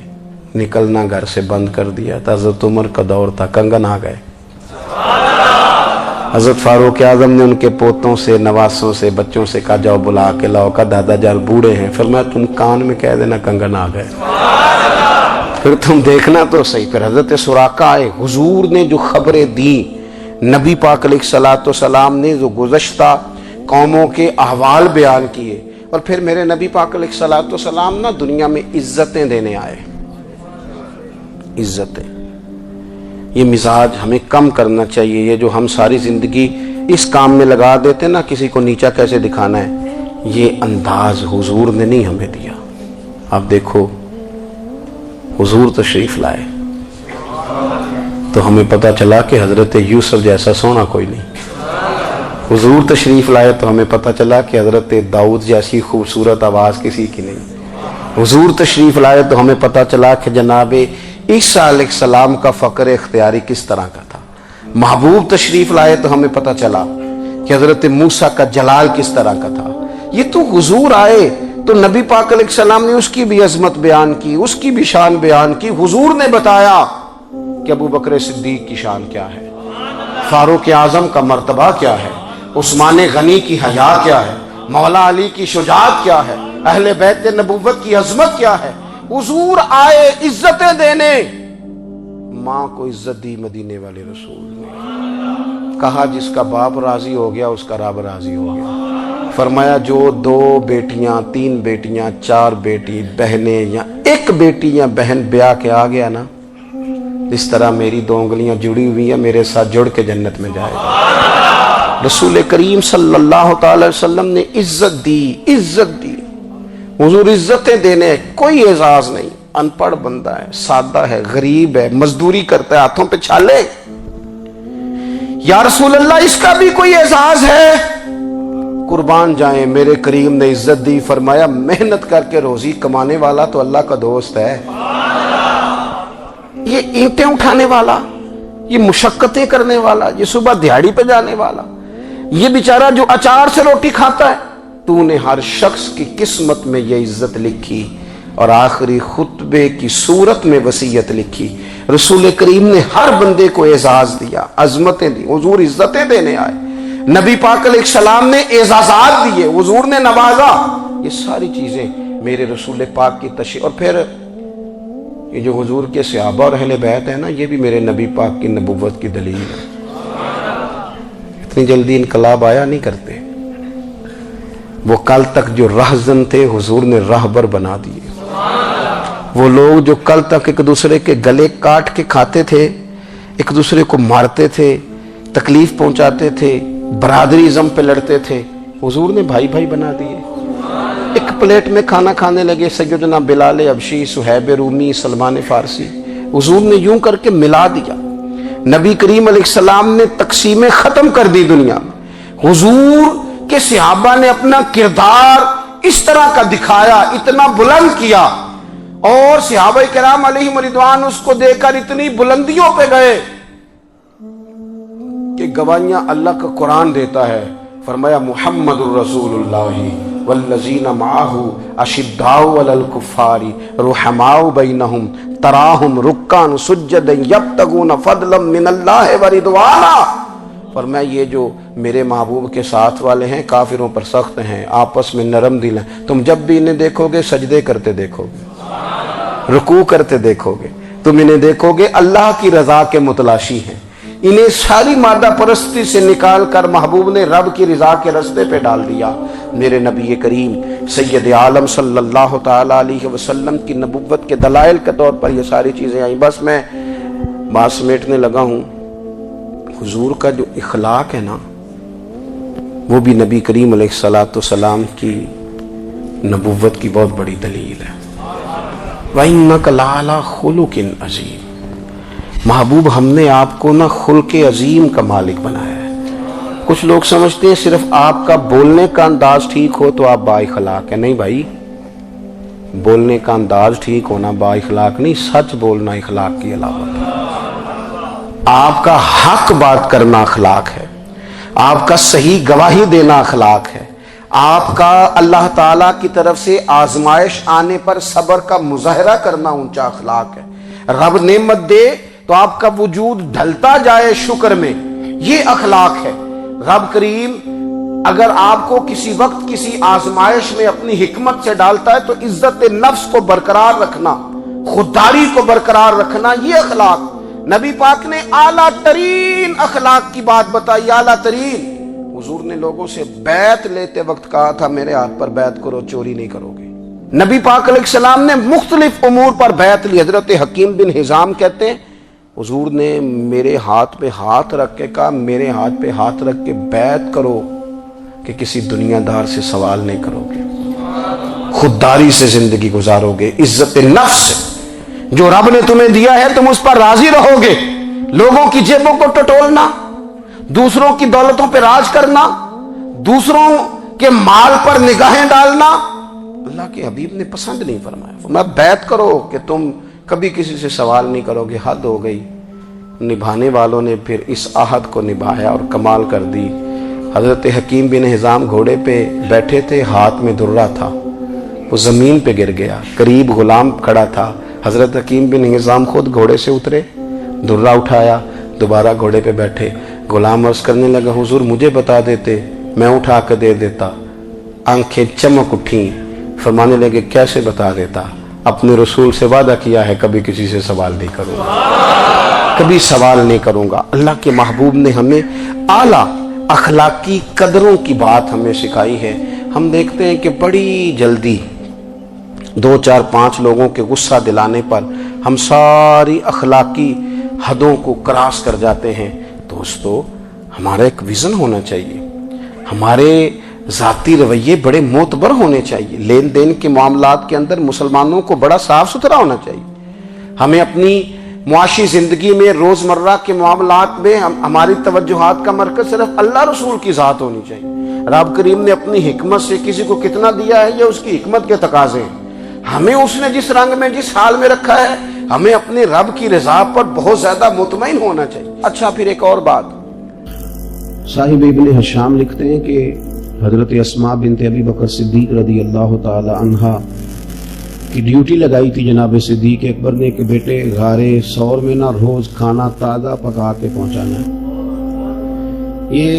نکلنا گھر سے بند کر دیا تھا. حضرت عمر کا دور تھا، کنگن آ گئے. حضرت فاروق اعظم نے ان کے پوتوں سے، نواسوں سے، بچوں سے کہا جاؤ بلا کے لاؤ. کا دادا جان بوڑھے ہیں. فرمایا تم کان میں کہہ دینا کنگن آ گئے، پھر تم دیکھنا تو صحیح. پھر حضرت سراقہ آئے. حضور نے جو خبریں دی، نبی پاک علیہ الصلوۃ والسلام نے جو گزشتہ قوموں کے احوال بیان کیے، اور پھر میرے نبی پاک علیہ الصلوۃ والسلام نا دنیا میں عزتیں دینے آئے. عزتیں، یہ مزاج ہمیں کم کرنا چاہیے. یہ جو ہم ساری زندگی اس کام میں لگا دیتے نا کسی کو نیچا کیسے دکھانا ہے، یہ انداز حضور نے نہیں ہمیں دیا۔ آپ دیکھو حضور تشریف لائے تو ہمیں پتہ چلا کہ حضرت یوسف جیسا سونا کوئی نہیں، حضور تشریف لائے تو ہمیں پتہ چلا کہ حضرت داؤد جیسی خوبصورت آواز کسی کی نہیں، حضور تشریف لائے تو ہمیں پتہ چلا کہ جناب عیسیٰ علیہ السلام کا فقر اختیاری کس طرح کا تھا، محبوب تشریف لائے تو ہمیں پتہ چلا کہ حضرت موسیٰ کا جلال کس طرح کا تھا۔ یہ تو حضور آئے تو نبی پاک علیہ السلام نے اس کی بھی عظمت بیان کی، اس کی بھی شان بیان کی، حضور نے بتایا کہ ابو بکر صدیق کی شان کیا ہے، فاروق اعظم کا مرتبہ کیا ہے، عثمان غنی کی حیا کیا ہے، مولا علی کی شجاعت کیا ہے، اہل بیت نبوت کی عظمت کیا ہے۔ حضور آئے عزتیں دینے، ماں کو عزت دی مدینے والے رسول نے، کہا جس کا باپ راضی ہو گیا اس کا رب راضی ہو گیا۔ فرمایا جو 2 بیٹیاں 3 بیٹیاں 4 بیٹی بہنیں یا 1 بیٹی یا بہن بیاہ کے آ گیا نا، اس طرح میری 2 انگلیاں جڑی ہوئی ہیں، میرے ساتھ جڑ کے جنت میں جائے گا۔ رسول کریم صلی اللہ تعالی وسلم نے عزت دی، عزت دی۔ حضور عزتیں دینے، کوئی اعزاز نہیں، ان پڑھ بندہ ہے، سادہ ہے، غریب ہے، مزدوری کرتا ہے، ہاتھوں پہ چھالے، یا رسول اللہ اس کا بھی کوئی اعزاز ہے؟ قربان جائیں، میرے کریم نے عزت دی، فرمایا محنت کر کے روزی کمانے والا تو اللہ کا دوست ہے، یہ اینٹیں اٹھانے والا، یہ مشقتیں کرنے والا، یہ صبح دیہڑی پہ جانے والا، یہ بیچارہ جو اچار سے روٹی کھاتا ہے، تو نے ہر شخص کی قسمت میں یہ عزت لکھی اور آخری خطبے کی صورت میں وصیت لکھی۔ رسول کریم نے ہر بندے کو اعزاز دیا، عظمتیں دی، حضور عزتیں دینے آئے، نبی پاک علیہ السلام نے اعزازات دیے، حضور نے نوازا، یہ ساری چیزیں میرے رسول پاک کی تشریف۔ اور پھر یہ جو حضور کے صحابہ اور اہل بیت ہے نا، یہ بھی میرے نبی پاک کی نبوت کی دلیل ہے۔ اتنی جلدی انقلاب آیا نہیں کرتے، وہ کل تک جو رہزن تھے حضور نے راہبر بنا دیے، وہ لوگ جو کل تک ایک دوسرے کے گلے کاٹ کے کھاتے تھے، ایک دوسرے کو مارتے تھے، تکلیف پہنچاتے تھے، برادری ازم پہ لڑتے تھے، حضور نے بھائی بھائی بنا دیے۔ ایک پلیٹ میں کھانا کھانے لگے، سیدنا بلال حبشی، صہیب رومی، سلمان فارسی، حضور نے یوں کر کے ملا دیا۔ نبی کریم علیہ السلام نے تقسیمیں ختم کر دی دنیا میں، حضور کے صحابہ نے اپنا کردار اس طرح کا دکھایا، اتنا بلند کیا، اور صحابہ کرام علیہم رضوان اس کو دیکھ کر اتنی بلندیوں پہ گئے کہ گواہیاں اللہ کا قرآن دیتا ہے۔ فرمایا محمد الرسول اللہ والذین معہ اشداء علی الکفار رحماء بینہم تراہم رکعا سجدا یبتغون فضلا من اللہ ورضوانا۔ فرمایا یہ جو میرے محبوب کے ساتھ والے ہیں کافروں پر سخت ہیں، آپس میں نرم دل ہیں، تم جب بھی انہیں دیکھو گے سجدے کرتے دیکھو گے، رکوع کرتے دیکھو گے، تم انہیں دیکھو گے اللہ کی رضا کے متلاشی ہیں۔ انہیں ساری مادہ پرستی سے نکال کر محبوب نے رب کی رضا کے رستے پہ ڈال دیا۔ میرے نبی کریم سید عالم صلی اللہ تعالی علیہ وسلم کی نبوت کے دلائل کے طور پر یہ ساری چیزیں آئیں۔ بس میں بات سمیٹنے لگا ہوں، حضور کا جو اخلاق ہے نا، وہ بھی نبی کریم علیہ الصلوۃ والسلام کی نبوت کی بہت بڑی دلیل ہے۔ وَإِنَّكَ لَعَلَىٰ خُلُقٍ عَظِيمٍ، محبوب ہم نے آپ کو نا خلق عظیم کا مالک بنایا ہے۔ کچھ لوگ سمجھتے ہیں صرف آپ کا بولنے کا انداز ٹھیک ہو تو آپ با اخلاق ہیں، نہیں بھائی، بولنے کا انداز ٹھیک ہونا با اخلاق نہیں، سچ بولنا اخلاق کی علامت ہے۔ آپ کا حق بات کرنا اخلاق ہے، آپ کا صحیح گواہی دینا اخلاق ہے، آپ کا اللہ تعالیٰ کی طرف سے آزمائش آنے پر صبر کا مظاہرہ کرنا اونچا اخلاق ہے۔ رب نعمت دے تو آپ کا وجود ڈھلتا جائے شکر میں، یہ اخلاق ہے۔ رب کریم اگر آپ کو کسی وقت کسی آزمائش میں اپنی حکمت سے ڈالتا ہے تو عزت نفس کو برقرار رکھنا، خودداری کو برقرار رکھنا، یہ اخلاق۔ نبی پاک نے اعلیٰ ترین اخلاق کی بات بتائی، اعلیٰ ترین۔ حضور نے لوگوں سے بیعت لیتے وقت کہا تھا میرے ہاتھ پر بیعت کرو، چوری نہیں کرو گے۔ نبی پاک علیہ السلام نے مختلف امور پر بیعت لی۔ حضرت حکیم بن حزام کہتے ہیں حضور نے میرے ہاتھ پہ ہاتھ رکھ کے کہا میرے ہاتھ پہ ہاتھ رکھ کے بیعت کرو کہ کسی دنیا دار سے سوال نہیں کرو گے، خودداری سے زندگی گزارو گے، عزت نفس جو رب نے تمہیں دیا ہے تم اس پر راضی رہو گے، لوگوں کی جیبوں کو ٹٹولنا، دوسروں کی دولتوں پہ راج کرنا، دوسروں کے مال پر نگاہیں ڈالنا اللہ کے حبیب نے پسند نہیں فرمایا۔ فرمایا بیعت کرو کہ تم کبھی کسی سے سوال نہیں کرو گے، حد ہو گئی۔ نبھانے والوں نے پھر اس عہد کو نبھایا اور کمال کر دی۔ حضرت حکیم بن حزام گھوڑے پہ بیٹھے تھے، ہاتھ میں درہ تھا، وہ زمین پہ گر گیا، قریب غلام کھڑا تھا، حضرت حکیم بن حزام خود گھوڑے سے اترے، درہ اٹھایا، دوبارہ گھوڑے پہ بیٹھے۔ غلام عرض کرنے لگا حضور مجھے بتا دیتے میں اٹھا کے دے دیتا۔ آنکھیں چمک اٹھیں، فرمانے لگے کیسے بتا دیتا، اپنے رسول سے وعدہ کیا ہے کبھی کسی سے سوال نہیں کروں گا، کبھی سوال نہیں کروں گا۔ اللہ کے محبوب نے ہمیں اعلیٰ اخلاقی قدروں کی بات ہمیں سکھائی ہے۔ ہم دیکھتے ہیں کہ بڑی جلدی 2 4 5 لوگوں کے غصہ دلانے پر ہم ساری اخلاقی حدوں کو کراس کر جاتے ہیں۔ دوستو ہمارا ایک ویژن ہونا چاہیے، ہمارے ذاتی رویے بڑے معتبر ہونے چاہیے، لین دین کے معاملات کے اندر مسلمانوں کو بڑا صاف ستھرا ہونا چاہیے۔ ہمیں اپنی معاشی زندگی میں روزمرہ کے معاملات میں ہماری توجہات کا مرکز صرف اللہ رسول کی ذات ہونی چاہیے۔ رب کریم نے اپنی حکمت سے کسی کو کتنا دیا ہے یہ اس کی حکمت کے تقاضے ہیں، ہمیں اس نے جس رنگ میں جس حال میں رکھا ہے ہمیں اپنے رب کی رضا پر بہت زیادہ مطمئن ہونا چاہیے۔ اچھا پھر ایک اور بات، صاحب ابن حشام لکھتے ہیں کہ حضرت اسماء بنت ابی بکر صدیق رضی اللہ تعالی عنہا کی ڈیوٹی لگائی تھی جناب صدیق اکبر نے کہ بیٹے غار ثور میں نا روز کھانا تازہ پکا کے پہنچانا ہے۔ یہ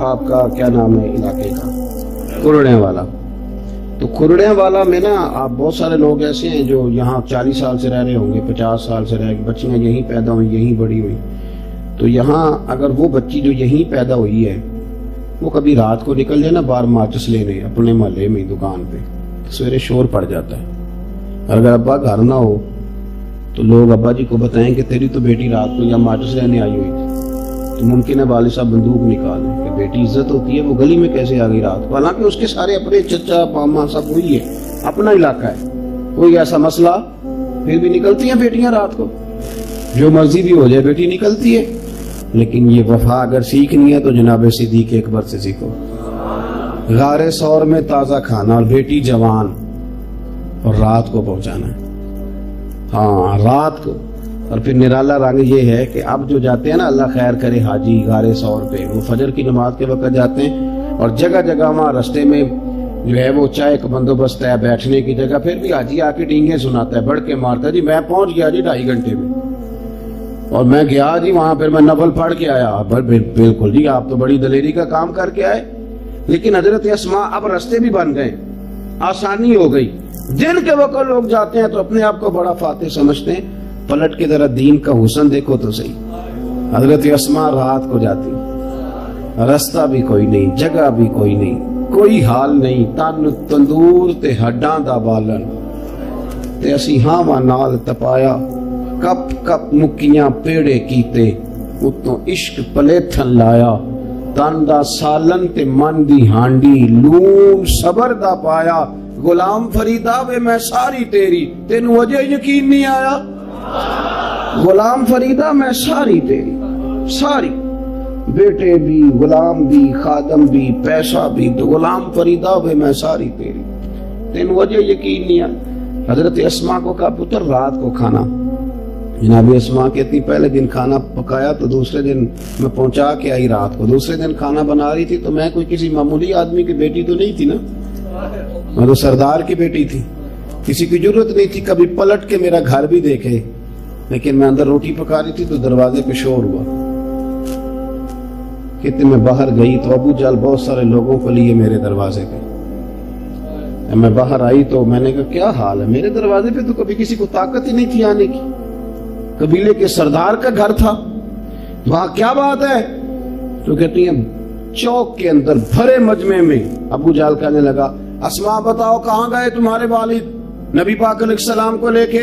آپ کا کیا نام ہے علاقے کا؟ کرڑے والا۔ تو کرڑے والا میں نا آپ بہت سارے لوگ ایسے ہیں جو یہاں 40 سال سے رہ رہے ہوں گے، 50 سال سے رہ گئے، بچیاں یہیں پیدا ہوئی یہیں بڑی ہوئی۔ تو یہاں اگر وہ بچی جو یہیں پیدا ہوئی ہے وہ کبھی رات کو نکل جائے نا باہر ماچس لینے اپنے محلے میں دکان پہ، سویرے شور پڑ جاتا ہے، اور اگر ابا گھر نہ ہو تو لوگ ابا جی کو بتائیں کہ تیری تو بیٹی رات کو یا ماچس لینے آئی ہوئی تھی، تو ممکن ہے والد صاحب بندوق نکالیں کہ بیٹی عزت ہوتی ہے وہ گلی میں کیسے آ گئی رات کو، حالانکہ اس کے سارے اپنے چچا ماما سب وہی ہے، اپنا علاقہ ہے، کوئی ایسا مسئلہ، پھر بھی نکلتی ہیں بیٹیاں رات کو، جو مرضی بھی ہو جائے بیٹی نکلتی ہے۔ لیکن یہ وفا اگر سیکھنی ہے تو جناب صدیق اکبر سے سیکھو، غار ثور میں تازہ کھانا اور بیٹی جوان اور رات کو پہنچانا ہے، ہاں رات کو۔ اور پھر نرالا رنگ یہ ہے کہ اب جو جاتے ہیں نا اللہ خیر کرے حاجی غار ثور پہ، وہ فجر کی نماز کے وقت جاتے ہیں اور جگہ جگہ وہاں رستے میں جو ہے وہ چائے کا بندوبست ہے بیٹھنے کی جگہ، پھر بھی حاجی آ کے ڈینگیں سناتا ہے، بڑھ کے مارتا ہے، جی میں پہنچ گیا جی 2.5 گھنٹے میں، اور میں گیا جی وہاں پھر میں نفل پڑھ کے آیا۔ بالکل جی آپ تو بڑی دلیری کا کام کر کے آئے۔ لیکن حضرت اسماء اب رستے بھی بن گئے، آسانی ہو گئی، دن کے وقت لوگ جاتے ہیں تو اپنے آپ کو بڑا فاتح سمجھتے ہیں، پلٹ کے ذرا دین کا حسن دیکھو تو صحیح۔ حضرت اسماء رات کو جاتی، رستہ بھی کوئی نہیں، جگہ بھی کوئی نہیں، کوئی حال نہیں، تن تندور تے ہڈاں دا بالن تے اسی ہاواں نال تپایا، کپ کپ مکیاں پیڑے کیتے، اتوں عشق پلیتھن لایا، تن دا سالن تے من دی ہانڈی، لون صبر دا پایا، غلام فریدا وے میں ساری تیری، تینوں اجے یقین نہیں آیا؟ غلام فریدا میں ساری تیری، ساری، بیٹے بھی، غلام بھی، خادم بھی، پیسہ بھی، تو غلام فریدا وے میں ساری تیری، تینوں اجے یقین نہیں آیا؟ حضرت اسماء کو کہا پتر رات کو کھانا، جناب اسماء کہتی پہلے دن کھانا پکایا تو دوسرے دن میں پہنچا کے آئی رات کو، دوسرے دن کھانا بنا رہی تھی تو میں کوئی کسی معمولی آدمی کی بیٹی تو نہیں تھی نا، میں تو سردار کی بیٹی تھی، کسی کی ضرورت نہیں تھی کبھی پلٹ کے میرا گھر بھی دیکھے، لیکن میں اندر روٹی پکا رہی تھی تو دروازے پہ شور ہوا، کہتے میں باہر گئی تو ابو جال بہت سارے لوگوں کو لیے میرے دروازے پہ، میں باہر آئی تو میں نے کہا کیا حال ہے، میرے دروازے پہ تو کبھی کسی کو طاقت ہی نہیں تھی آنے کی، قبیلے کے سردار کا گھر تھا، وہاں کیا بات ہے؟ تو کہتی ہیں چوک کے اندر بھرے مجمع میں ابو جال کہنے لگا اسماء بتاؤ کہاں گئے تمہارے والد نبی پاک علیہ السلام کو لے کے؟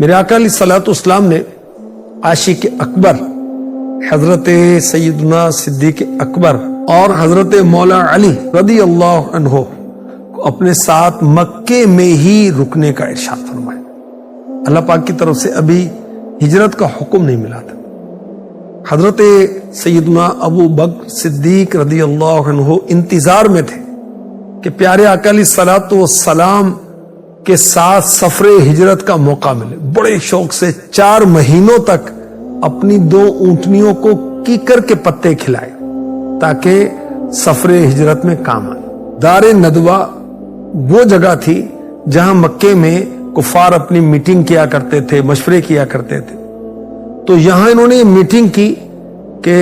میرے آقا علیہ الصلوۃ والسلام نے عاشق اکبر حضرت سیدنا صدیق اکبر اور حضرت مولا علی رضی اللہ عنہ کو اپنے ساتھ مکے میں ہی رکنے کا ارشاد فرمایا۔ اللہ پاک کی طرف سے ابھی ہجرت کا حکم نہیں ملا تھا۔ حضرت سیدنا ابو بکر صدیق رضی اللہ عنہ انتظار میں تھے کہ پیارے آقا علیہ الصلوۃ والسلام کے ساتھ سفر ہجرت کا موقع ملے۔ بڑے شوق سے 4 مہینوں تک اپنی 2 اونٹنیوں کو کیکر کے پتے کھلائے تاکہ سفر ہجرت میں کام آئے۔ دار ندوہ وہ جگہ تھی جہاں مکے میں کفار اپنی میٹنگ کیا کرتے تھے، مشورے کیا کرتے تھے۔ تو یہاں انہوں نے میٹنگ کی کہ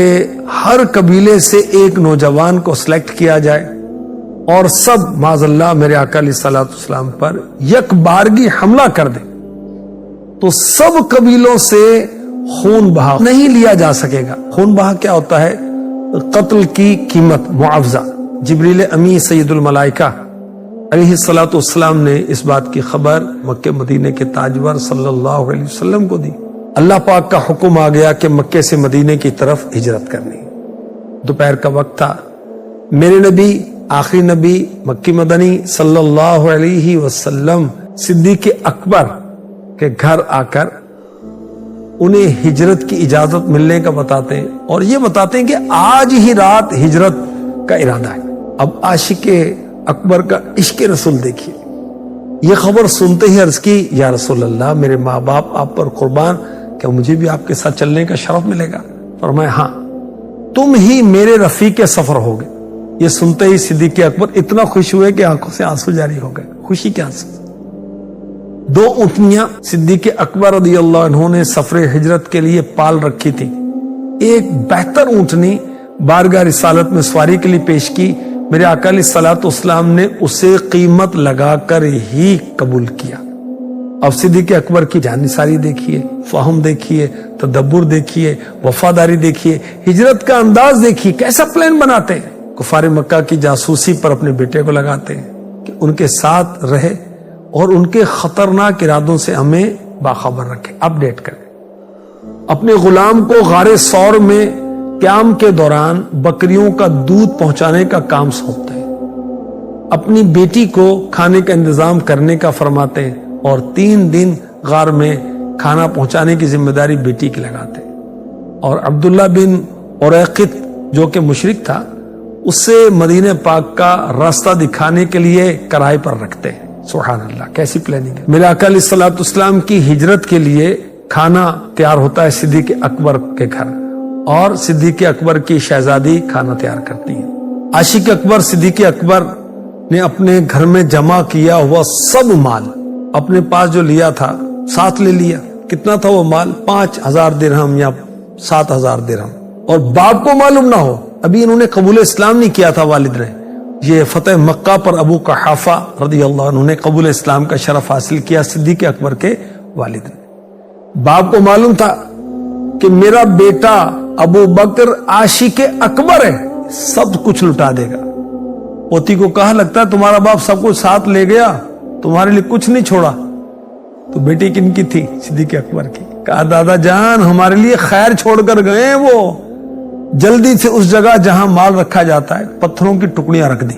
ہر قبیلے سے ایک نوجوان کو سلیکٹ کیا جائے اور سب معاذ اللہ میرے آقا علیہ الصلوۃ والسلام پر یک بارگی حملہ کر دیں تو سب قبیلوں سے خون بہا نہیں لیا جا سکے گا۔ خون بہا کیا ہوتا ہے؟ قتل کی قیمت، معاوضہ۔ جبریل امی سید الملائکہ علیہ الصلوۃ والسلام نے اس بات کی خبر مکے مدینے کے تاجور صلی اللہ علیہ وسلم کو دی۔ اللہ پاک کا حکم آ گیا کہ مکے سے مدینے کی طرف ہجرت کرنی۔ دوپہر کا وقت تھا، میرے نبی آخری نبی مکی مدنی صلی اللہ علیہ وسلم صدیق اکبر کے گھر آ کر انہیں ہجرت کی اجازت ملنے کا بتاتے ہیں اور یہ بتاتے ہیں کہ آج ہی رات ہجرت کا ارادہ ہے۔ اب عاشق اکبر کا عشق رسول دیکھیے، یہ خبر سنتے ہی عرض کی یا رسول اللہ میرے ماں باپ آپ پر قربان، کیا مجھے بھی آپ کے ساتھ چلنے کا شرف ملے گا؟ فرمایا ہاں، تم ہی میرے رفیق سفر ہوگے۔ یہ سنتے ہی صدیق اکبر اتنا خوش ہوئے کہ آنکھوں سے آنسو جاری ہو گئے، خوشی کے آنسو۔ 2 اونٹنیاں صدیق اکبر رضی اللہ عنہ نے سفر ہجرت کے لیے پال رکھی تھی۔ ایک بہتر اونٹنی بارگاہ رسالت میں سواری کے لیے پیش کی، میرے آقا علیہ الصلوۃ والسلام نے اسے قیمت لگا کر ہی قبول کیا۔ اب صدیق اکبر کی جانثاری دیکھیے، فہم دیکھیے، تدبر دیکھیے، وفاداری دیکھیے، ہجرت کا انداز دیکھیے، کیسا پلان بناتے ہیں۔ کفار مکہ کی جاسوسی پر اپنے بیٹے کو لگاتے ہیں کہ ان کے ساتھ رہے اور ان کے خطرناک ارادوں سے ہمیں باخبر رکھے، اپڈیٹ کرے۔ اپنے غلام کو غار ثور میں قیام کے دوران بکریوں کا دودھ پہنچانے کا کام سونپتے ہیں، اپنی بیٹی کو کھانے کا انتظام کرنے کا فرماتے ہیں اور 3 دن غار میں کھانا پہنچانے کی ذمہ داری بیٹی کی لگاتے ہیں۔ اور عبداللہ بن عریقط جو کہ مشرک تھا، اسے مدینہ پاک کا راستہ دکھانے کے لیے کرائے پر رکھتے ہیں۔ سبحان اللہ، کیسی پلاننگ ہے۔ میرے آقا علیہ الصلوۃ والسلام کی ہجرت کے لیے کھانا تیار ہوتا ہے صدیق اکبر کے گھر اور صدیق اکبر کی شہزادی کھانا تیار کرتی ہے۔ عاشق اکبر صدیق اکبر نے اپنے گھر میں جمع کیا ہوا سب مال اپنے پاس جو لیا تھا ساتھ لے لیا۔ کتنا تھا وہ مال؟ 5000 درہم یا 7000 درہم۔ اور باپ کو معلوم نہ ہو، ابھی انہوں نے قبول اسلام نہیں کیا تھا والد نے۔ یہ فتح مکہ پر ابو قحافہ رضی اللہ عنہ نے قبول اسلام کا شرف حاصل کیا صدیق اکبر کے والد نے۔ باپ کو معلوم تھا کہ میرا بیٹا ابو بکر عاشق اکبر ہے، سب کچھ لٹا دے گا۔ پوتی کو کہا لگتا ہے تمہارا باپ سب کچھ ساتھ لے گیا، تمہارے لیے کچھ نہیں چھوڑا۔ تو بیٹی کن کی تھی؟ صدیق اکبر کی۔ کہا دادا جان ہمارے لیے خیر چھوڑ کر گئے ہیں، وہ جلدی سے اس جگہ جہاں مال رکھا جاتا ہے پتھروں کی ٹکڑیاں رکھ دی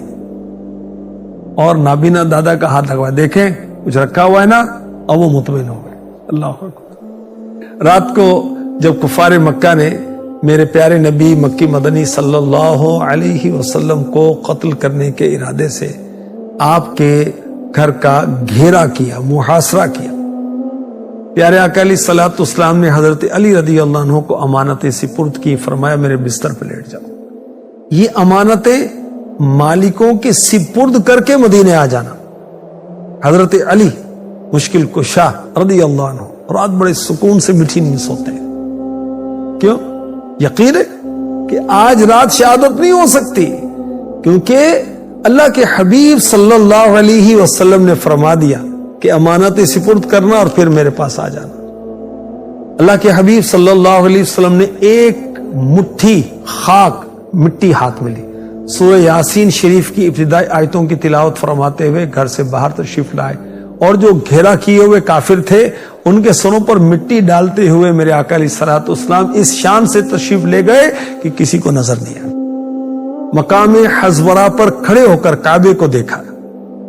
اور نابینا دادا کا ہاتھ لگوایا، دیکھیں کچھ رکھا ہوا ہے نا، اور وہ مطمئن ہو گئے۔ اللہ اکبر۔ رات کو جب کفار مکہ نے میرے پیارے نبی مکی مدنی صلی اللہ علیہ وسلم کو قتل کرنے کے ارادے سے آپ کے گھر کا گھیرا کیا، محاصرہ کیا، پیارے آقا علیہ الصلوۃ والسلام نے حضرت علی رضی اللہ عنہ کو امانتیں سپرد کی، فرمایا میرے بستر پہ لیٹ جاؤ۔ یہ امانتیں مالکوں کے سپرد کر کے مدینے آ جانا۔ حضرت علی مشکل کشا رضی اللہ عنہ رات بڑے سکون سے میٹھی نیند سوتے ہیں۔ کیوں؟ یقین ہے کہ آج رات شہادت نہیں ہو سکتی، کیونکہ اللہ کے حبیب صلی اللہ علیہ وسلم نے فرما دیا کہ امانتیں سپرد کرنا اور پھر میرے پاس آ جانا۔ اللہ کے حبیب صلی اللہ علیہ وسلم نے ایک مٹھی خاک مٹی ہاتھ میں لی، سورہ یاسین شریف کی ابتدائی آیتوں کی تلاوت فرماتے ہوئے گھر سے باہر تشریف لائے اور جو گھیرا کیے ہوئے کافر تھے ان کے سروں پر مٹی ڈالتے ہوئے میرے آقا علیہ الصلوۃ والسلام اس شان سے تشریف لے گئے کہ کسی کو نظر نہیں آیا۔ مقام حزورہ پر کھڑے ہو کر کعبے کو دیکھا،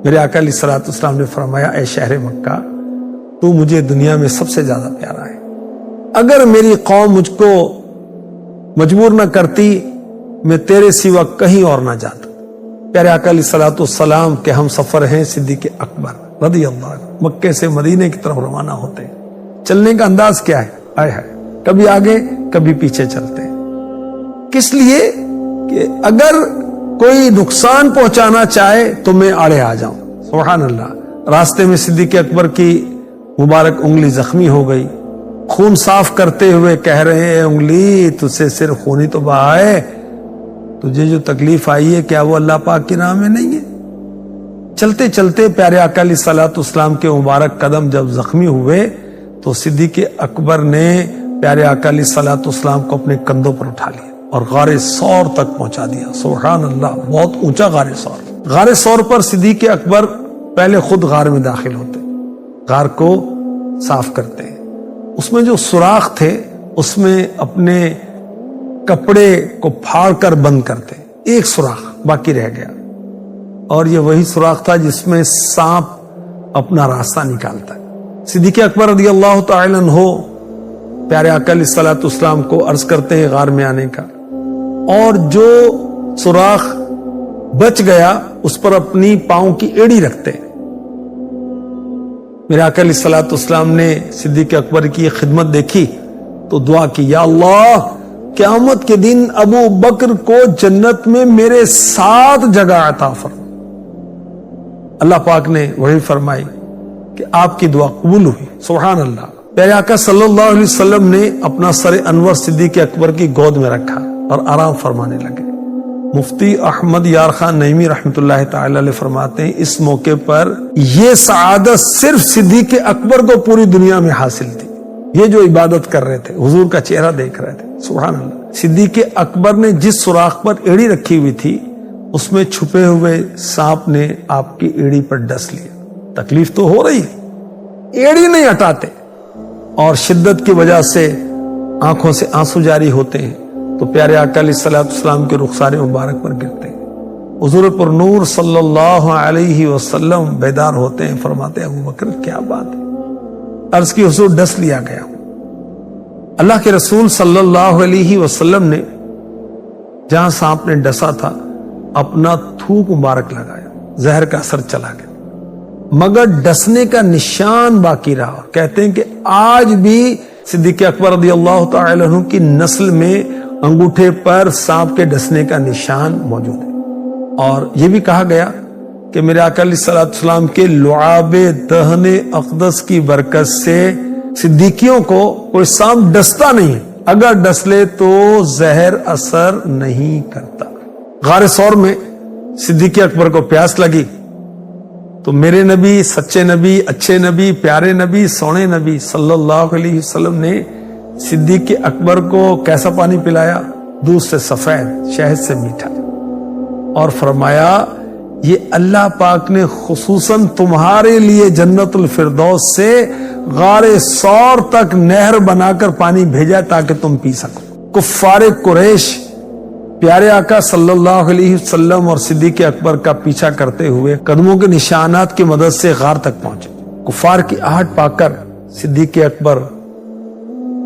میرے آقا علیہ الصلوۃ والسلام نے فرمایا اے شہر مکہ، تو مجھے دنیا میں سب سے زیادہ پیارا ہے، اگر میری قوم مجھ کو مجبور نہ کرتی میں تیرے سوا کہیں اور نہ جاتا۔ پیارے آقا علیہ الصلوۃ والسلام کے ہم سفر ہیں صدیق اکبر رضی اللہ عنہ، مکے سے مدینے کی طرف روانہ ہوتے ہیں۔ چلنے کا انداز کیا ہے؟ آئے ہے کبھی آگے کبھی پیچھے چلتے ہیں، کس لیے کہ اگر کوئی نقصان پہنچانا چاہے تو میں آڑے آ جاؤں۔ سبحان اللہ۔ راستے میں صدیق اکبر کی مبارک انگلی زخمی ہو گئی، خون صاف کرتے ہوئے کہہ رہے ہیں انگلی تجھ سے صرف خون ہی تو بہا ہے، تجھے جو تکلیف آئی ہے کیا وہ اللہ پاک کی راہ میں نہیں ہے؟ چلتے چلتے پیارے آقا علیہ الصلوۃ والسلام کے مبارک قدم جب زخمی ہوئے تو صدیق اکبر نے پیارے آقا علیہ الصلوۃ والسلام کو اپنے کندھوں پر اٹھا لیا اور غار ثور تک پہنچا دیا۔ سبحان اللہ، بہت اونچا غار ثور۔ غار ثور پر صدیق اکبر پہلے خود غار میں داخل ہوتے، غار کو صاف کرتے ہیں، اس میں جو سوراخ تھے اس میں اپنے کپڑے کو پھاڑ کر بند کرتے، ایک سوراخ باقی رہ گیا، اور یہ وہی سوراخ تھا جس میں سانپ اپنا راستہ نکالتا ہے۔ صدیق اکبر رضی اللہ تعالی عنہ پیارے آقا علیہ الصلوۃ والسلام کو عرض کرتے ہیں غار میں آنے کا، اور جو سوراخ بچ گیا اس پر اپنی پاؤں کی ایڑی رکھتے۔ میرے آقا علیہ الصلوۃ والسلام نے صدیق اکبر کی خدمت دیکھی تو دعا کی، یا اللہ قیامت کے دن ابو بکر کو جنت میں میرے ساتھ جگہ عطا فرما۔ اللہ پاک نے وہی فرمائی کہ آپ کی دعا قبول ہوئی۔ سبحان اللہ۔ پیارے آقا صلی اللہ علیہ وسلم نے اپنا سر انور صدیق اکبر کی گود میں رکھا اور آرام فرمانے لگے۔ مفتی احمد یار خان نعیمی رحمۃ اللہ تعالی علیہ فرماتے ہیں اس موقع پر یہ سعادت صرف صدیق اکبر کو پوری دنیا میں حاصل تھی، یہ جو عبادت کر رہے تھے، حضور کا چہرہ دیکھ رہے تھے۔ سبحان اللہ۔ صدیق اکبر نے جس سوراخ پر ایڑی رکھی ہوئی تھی اس میں چھپے ہوئے سانپ نے آپ کی ایڑی پر ڈس لیا۔ تکلیف تو ہو رہی ہے، ایڑی نہیں ہٹاتے، اور شدت کی وجہ سے آنکھوں سے آنسو جاری ہوتے ہیں تو پیارے آقا علیہ الصلوۃ والسلام کے رخسار مبارک پر گرتے ہیں۔ حضور پر نور صلی اللہ علیہ وسلم بیدار ہوتے ہیں، فرماتے ہیں ابو بکر کیا بات ہے؟ عرض کی حضور ڈس لیا گیا۔ اللہ کے رسول صلی اللہ علیہ وسلم نے جہاں سانپ نے ڈسا تھا اپنا تھوک مبارک لگایا، زہر کا اثر چلا گیا، مگر ڈسنے کا نشان باقی رہا۔ کہتے ہیں کہ آج بھی صدیق اکبر رضی اللہ تعالی عنہ کی نسل میں انگوٹھے پر سانپ کے ڈسنے کا نشان موجود ہے، اور یہ بھی کہا گیا کہ میرے آقا علیہ الصلوۃ والسلام کے لعاب دہن اقدس کی برکت سے صدیقیوں کو کوئی سانپ ڈستا نہیں ہے، اگر ڈس لے تو زہر اثر نہیں کرتا۔ غار ثور میں صدیق اکبر کو پیاس لگی تو میرے نبی، سچے نبی، اچھے نبی، پیارے نبی، سونے نبی صلی اللہ علیہ وسلم نے صدیق اکبر کو کیسا پانی پلایا؟ دودھ سے سفید، شہد سے میٹھا، اور فرمایا یہ اللہ پاک نے خصوصاً تمہارے لیے جنت الفردوس سے غار ثور تک نہر بنا کر پانی بھیجا تاکہ تم پی سکو۔ کفار قریش پیارے آقا صلی اللہ علیہ وسلم اور صدیق اکبر کا پیچھا کرتے ہوئے قدموں کے نشانات کی مدد سے غار تک پہنچے۔ کفار کی آہٹ پا کر صدیق اکبر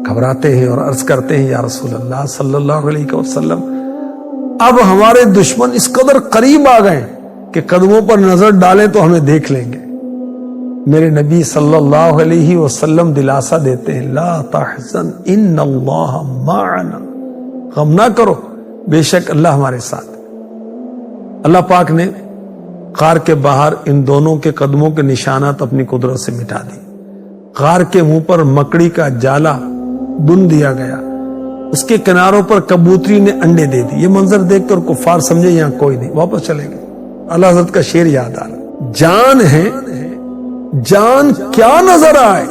گھبراتے ہیں اور عرض کرتے ہیں یا رسول اللہ صلی اللہ علیہ وسلم اب ہمارے دشمن اس قدر قریب آ گئے کہ قدموں پر نظر ڈالیں تو ہمیں دیکھ لیں گے۔ میرے نبی صلی اللہ علیہ وسلم دلاسا دیتے ہیں لا تحزن ان اللہ معنا، غم نہ کرو، بے شک اللہ ہمارے ساتھ۔ اللہ پاک نے غار کے باہر ان دونوں کے قدموں کے نشانات اپنی قدرت سے مٹا دی۔ غار کے منہ پر مکڑی کا جالا بن دیا گیا، اس کے کناروں پر کبوتری نے انڈے دے دی۔ یہ منظر دیکھ کر کفار سمجھے یہاں کوئی نہیں، واپس چلے گئے۔ اللہ حضرت کا شعر یاد آ رہا، جان ہے جان کیا نظر آئے،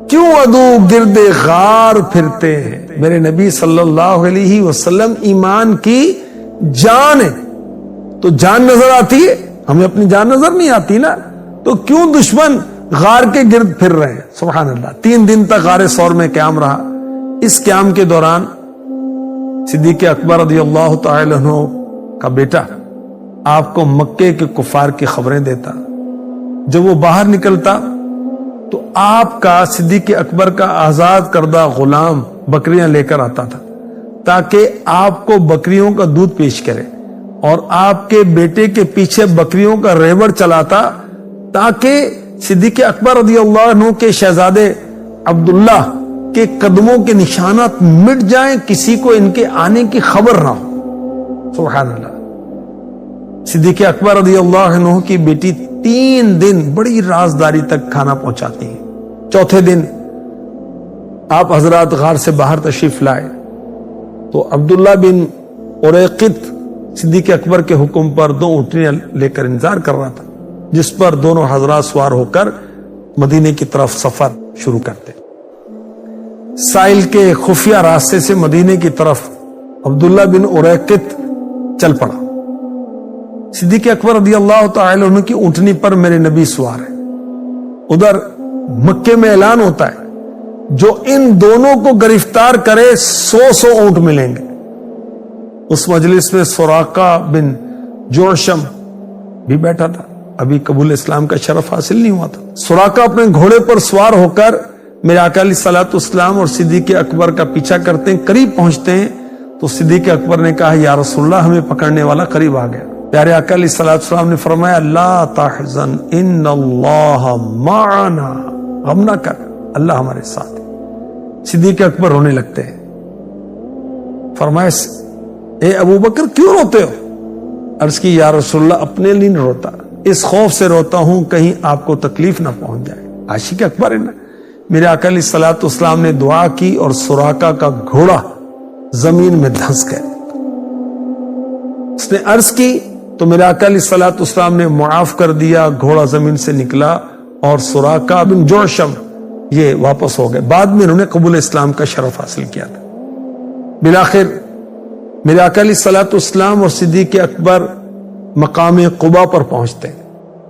کیوں عدو گرد غار پھرتے ہیں۔ میرے نبی صلی اللہ علیہ وسلم ایمان کی جان ہے، تو جان نظر آتی ہے، ہمیں اپنی جان نظر نہیں آتی نا، تو کیوں دشمن غار کے گرد پھر رہے ہیں؟ سبحان اللہ. 3 دن تک غار ثور میں قیام رہا. اس قیام کے دوران صدیق اکبر رضی اللہ تعالی عنہ کا بیٹا آپ کو مکے کے کفار کی خبریں دیتا. جب وہ باہر نکلتا تو آپ کا صدیق اکبر کا آزاد کردہ غلام بکریاں لے کر آتا تھا تاکہ آپ کو بکریوں کا دودھ پیش کرے، اور آپ کے بیٹے کے پیچھے بکریوں کا ریوڑ چلاتا تاکہ صدیق اکبر رضی اللہ عنہ کے شہزادے عبداللہ کے قدموں کے نشانات مٹ جائیں، کسی کو ان کے آنے کی خبر نہ ہو. سبحان اللہ. صدیق اکبر رضی اللہ عنہ کی بیٹی 3 دن بڑی رازداری تک کھانا پہنچاتی ہیں. چوتھے دن آپ حضرات غار سے باہر تشریف لائے تو عبداللہ بن اریقط صدیق اکبر کے حکم پر 2 اونٹنیاں لے کر انتظار کر رہا تھا، جس پر دونوں حضرات سوار ہو کر مدینے کی طرف سفر شروع کرتے. ساحل کے خفیہ راستے سے مدینے کی طرف عبداللہ بن اریقط چل پڑا. صدیق اکبر رضی اللہ تعالی عنہ کی اونٹنی پر میرے نبی سوار ہے. ادھر مکے میں اعلان ہوتا ہے جو ان دونوں کو گرفتار کرے 100 اونٹ ملیں گے. اس مجلس میں سراقہ بن جوشم بھی بیٹھا تھا. ابھی قبول اسلام کا شرف حاصل نہیں ہوا تھا. سراقہ اپنے گھوڑے پر سوار ہو کر میرے آقا علیہ الصلوۃ والسلام اور صدیق اکبر کا پیچھا کرتے ہیں. قریب پہنچتے ہیں تو صدیق اکبر نے کہا یا رسول اللہ ہمیں پکڑنے والا قریب آ گیا. پیارے آقا علیہ الصلوۃ والسلام نے فرمایا لا تحزن ان اللہ معنا، غم نہ کر، اللہ ہمارے ساتھ ہے. صدیق اکبر رونے لگتے ہیں. فرمایا اے ابو بکر کیوں روتے ہو؟ عرض کی یا رسول اللہ اپنے لیے نہیں روتا، اس خوف سے روتا ہوں کہیں آپ کو تکلیف نہ پہنچ جائے. عاشق اکبر ہے نا. میرے آقا علیہ الصلوۃ والسلام نے دعا کی اور سراقہ کا گھوڑا زمین میں دھنس گیا. اس نے عرض کی تو میرے آقا علیہ الصلوۃ والسلام نے معاف کر دیا. گھوڑا زمین سے نکلا اور سراقہ بن جوشم یہ واپس ہو گئے. بعد میں انہوں نے قبول اسلام کا شرف حاصل کیا تھا. بالآخر میرے آقا علیہ الصلوۃ والسلام اور صدیق اکبر مقام قبا پر پہنچتے ہیں.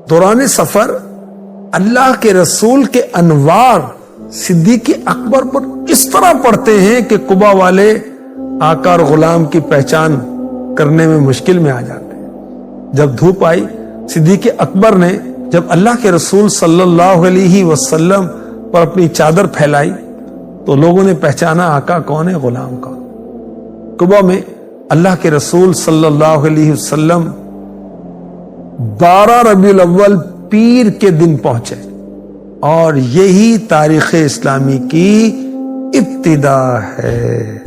دوران سفر اللہ کے رسول کے انوار صدیق اکبر پر اس طرح پڑتے ہیں کہ قبا والے آقا اور غلام کی پہچان کرنے میں مشکل میں آ جاتے ہیں. جب دھوپ آئی صدیق اکبر نے جب اللہ کے رسول صلی اللہ علیہ وسلم پر اپنی چادر پھیلائی تو لوگوں نے پہچانا آقا کون ہے، غلام کون. قبا میں اللہ کے رسول صلی اللہ علیہ وسلم 12 ربیع الاول پیر کے دن پہنچے اور یہی تاریخ اسلامی کی ابتدا ہے.